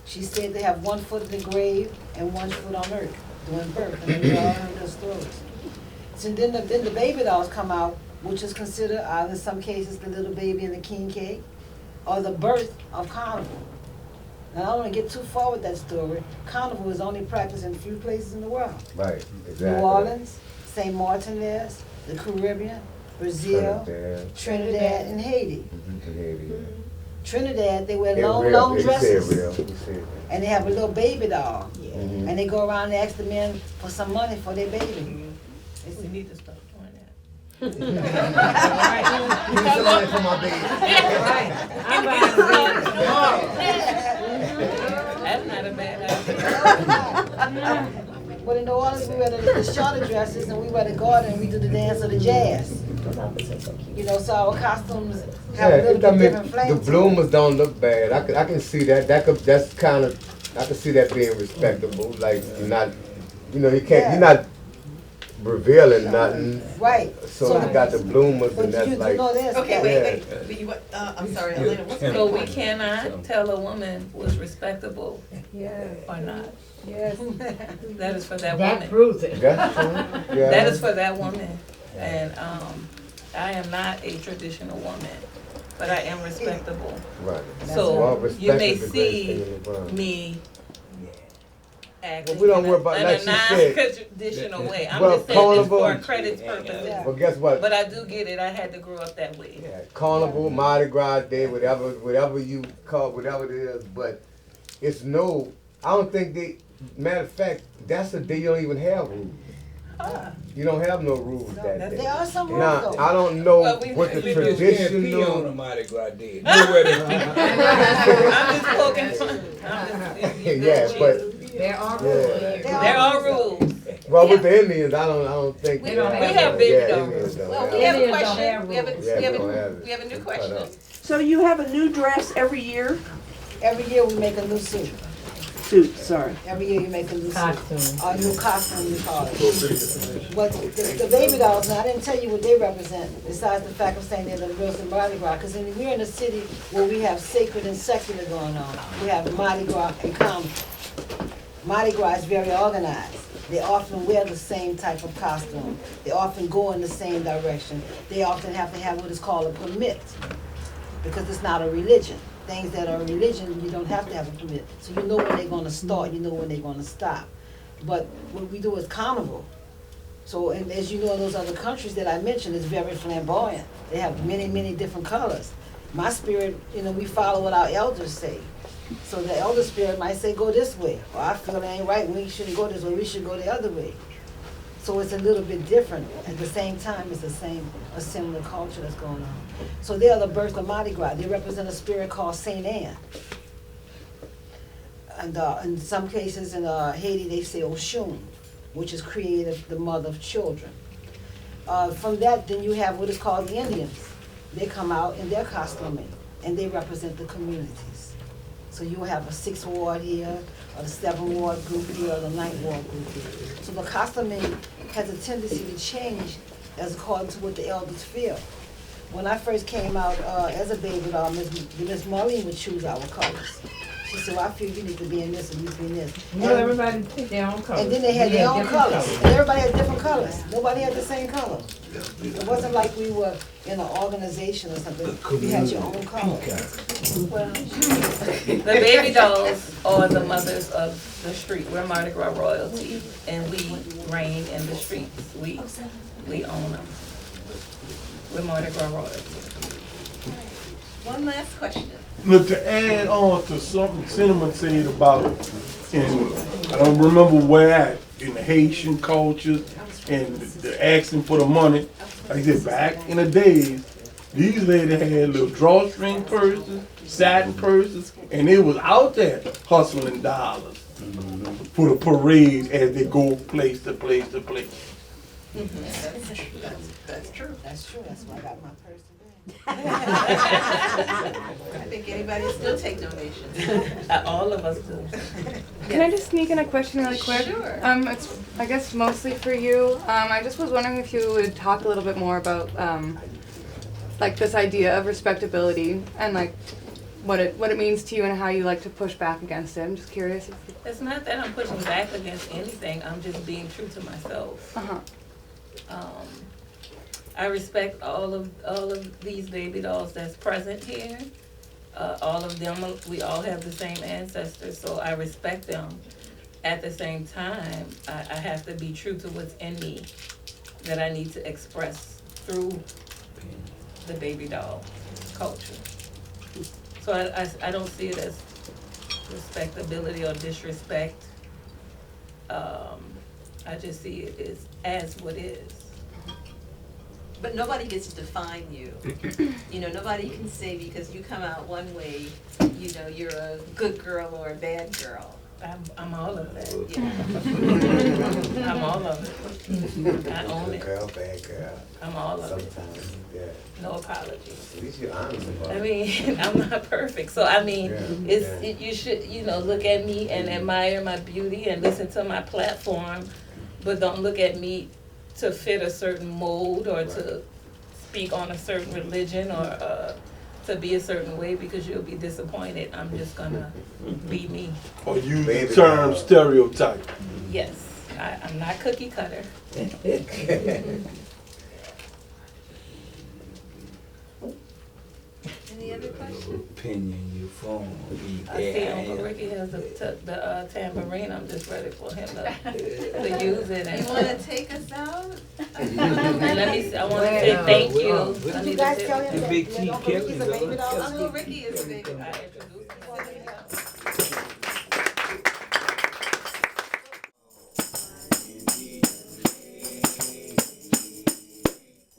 She said they have 1 foot in the grave and 1 foot on earth doing birth, and we all heard those stories. So then the baby dolls come out, which is considered, in some cases, the little baby and the king cake, or the birth of carnival. Now, I don't want to get too far with that story. Carnival is only practiced in a few places in the world. Right, exactly. New Orleans, St. Martinez, the Caribbean, Brazil, Trinidad, and Haiti. Trinidad, they wear long dresses. And they have a little baby doll. And they go around and ask the men for some money for their baby. We need to stop doing that. Give me some money for my baby. I'm buying a baby tomorrow. That's not a bad idea. But in New Orleans, we wear the shorter dresses and we wear the garter and we do the dance of the jazz. You know, so our costumes have a little bit different flavor. The bloomers don't look bad. I can see that. That's kind of, I can see that being respectable. Like you're not, you know, you're not revealing nothing. Right. So you got the bloomers and that's like. Okay, wait. I'm sorry, Alana, what's the So we cannot tell a woman what's respectable or not. Yes. That is for that That woman. proves it. That's true. Yeah. That is for that woman. And I am not a traditional woman, but I am respectable. Right. So you may respect is the greatest see thing in the world. me acting we don't worry about, in like a she said. non-traditional way. I'm Well, just saying this carnival- for credit purposes. Well, guess what? But I do get it. I had to grow up that way. Yeah, Carnival, Mardi Gras Day, whatever you call, whatever it is, but it's no. I don't think they. Matter of fact, that's a day you don't even have rules. You don't have no rules that day. There are some rules Now, though. I don't know Well, what the Pee on traditional. the Mardi Gras Day. Nowhere to pee. I'm just poking fun. Yeah, but There are yeah. rules. There are rules. Well, with the Indians, I don't think We don't have baby yeah, dolls. Indians don't Well, have we it. have a Indians don't question. have We have a new Cut question. up. So you have a new dress every year? Every year we make a new suit. Suit, sorry. Every year you make a new Costume. suit. A new costume, you call it. But the baby dolls, now I didn't tell you what they represent, besides the fact of saying they're the girls in Mardi Gras, because we're in a city where we have sacred and secular going on. We have Mardi Gras and Carnival. Mardi Gras is very organized. They often wear the same type of costume. They often go in the same direction. They often have to have what is called a permit, because it's not a religion. Things that are religion, you don't have to have a permit. So you know when they're gonna start, you know when they're gonna stop. But what we do is carnival. So, and as you know, in those other countries that I mentioned, it's very flamboyant. They have many, many different colors. My spirit, you know, we follow what our elders say. So the elder spirit might say, go this way. Or I feel it ain't right, we shouldn't go this way, we should go the other way. So it's a little bit different. At the same time, it's a similar culture that's going on. So they are the birth of Mardi Gras. They represent a spirit called Saint Anne. And in some cases in Haiti, they say Oshun, which is created the mother of children. From that, then you have what is called the Indians. They come out in their costuming, and they represent the communities. So you have a 6th ward here, or the 7th ward group here, or the 9th ward group here. So the costuming has a tendency to change as according to what the elders feel. When I first came out as a baby doll, Miss Marlene would choose our colors. She said, well, I feel you need to be in this and you need to be in this. Well, everybody picked their own colors. And then they had We their own different colors. And everybody had different colors. Nobody had the same color. It wasn't like we were in an organization or something. You had your own color. Well, the baby dolls are the mothers of the street. We're Mardi Gras royalty, and we reign in the streets. We own them. We're Mardi Gras royalty. One last question. Look, to add on to something Cinnamon said about, and I don't remember where at, in the Haitian culture and the asking for the money. Like I said, back in the days, these ladies had little drawstring purses, satin purses, and they was out there hustling dollars for the parades as they go place to place to place. That's true. That's true. That's why I got my purse today. I think anybody will still take donations. All of us do. Can I just sneak in a question really quick? Sure. It's, I guess, mostly for you. I just was wondering if you would talk a little bit more about, like, this idea of respectability and, like, what it means to you and how you like to push back against it. I'm just curious. It's not that I'm pushing back against anything. I'm just being true to myself. I respect all of these baby dolls that's present here. All of them, we all have the same ancestors, so I respect them. At the same time, I have to be true to what's in me that I need to express through the baby doll culture. So I don't see it as respectability or disrespect. I just see it as what is. But nobody gets to define you. You know, nobody can say because you come out one way, you know, you're a good girl or a bad girl. I'm all of that. Yeah. I'm all of it. I own it. Girl, bad girl. I'm all of it. Sometimes, yeah. No apologies. At least you're honest about I it. mean, I'm not perfect, so I mean, Yeah, you should, you know, look at me and admire my beauty and listen to my platform, but don't look at me to fit a certain mold or to speak on a certain religion or to be a certain way, because you'll be disappointed. I'm just gonna be me. Or use the term stereotype. Yes, I'm not cookie cutter. Any other questions? Opinion, your phone. I see Uncle Ricky has the tambourine. I'm just ready for him to use it. And You want to take us out? let me see, I want to say thank you. I need to say- The big T Kelly, Uncle Ricky is a baby doll.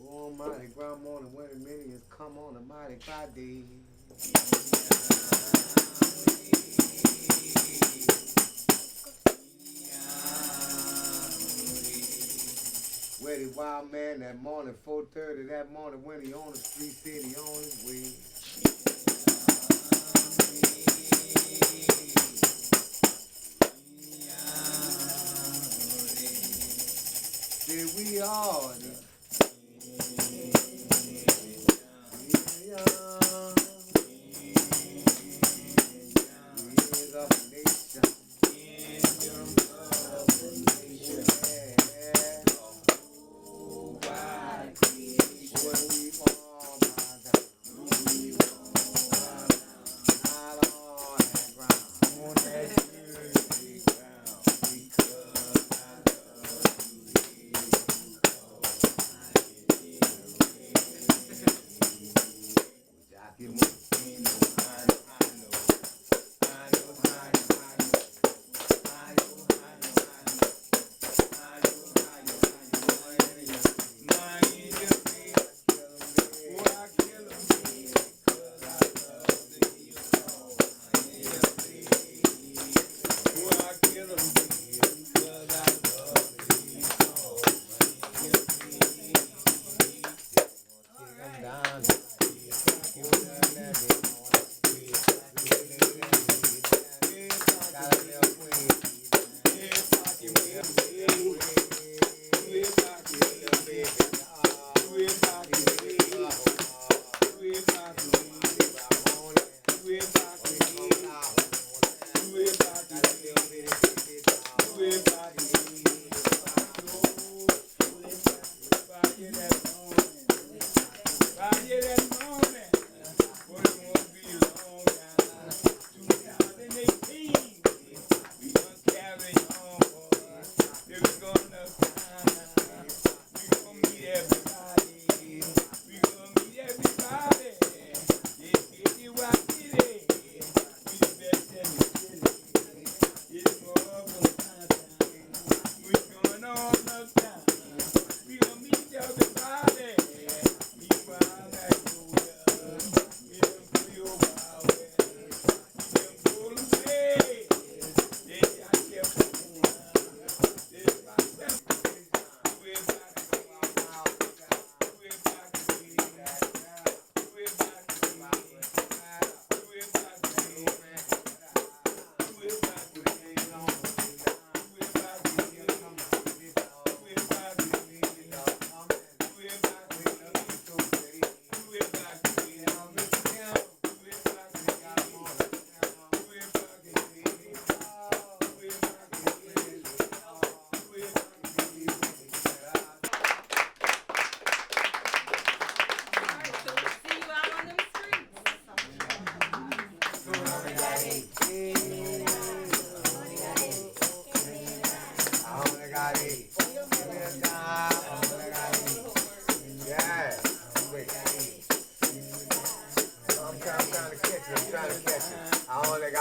Oh, mighty grandma, and when the millions come on, the mighty body. Where the wild man that morning, 4:30 that morning, when he on the street, said he on his way. Said we all.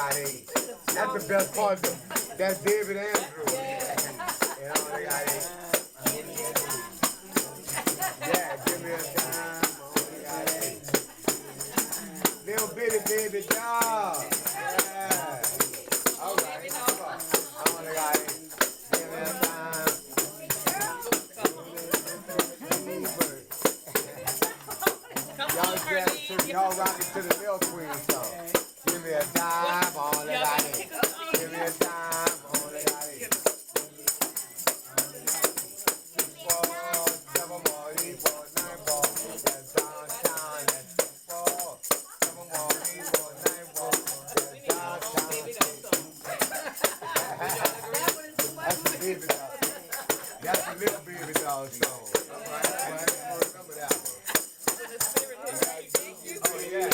got it. That's the best part. That's David Andrews. And all they got it. Yeah, give me a time. Little bitty baby doll. Yeah. All right. Come on. I only got it. Give me a time. Y'all rockin' to the Little Queen song. Give me a dime, all that I need. Give me a dime, all that I need. 4, 7 more, 8 more, 9 more. That's downtown. That's 4, 7 more, 8 more, 9 more. That's downtown. That's the baby doll. That's the little baby doll song. All right, remember that one. Oh yeah.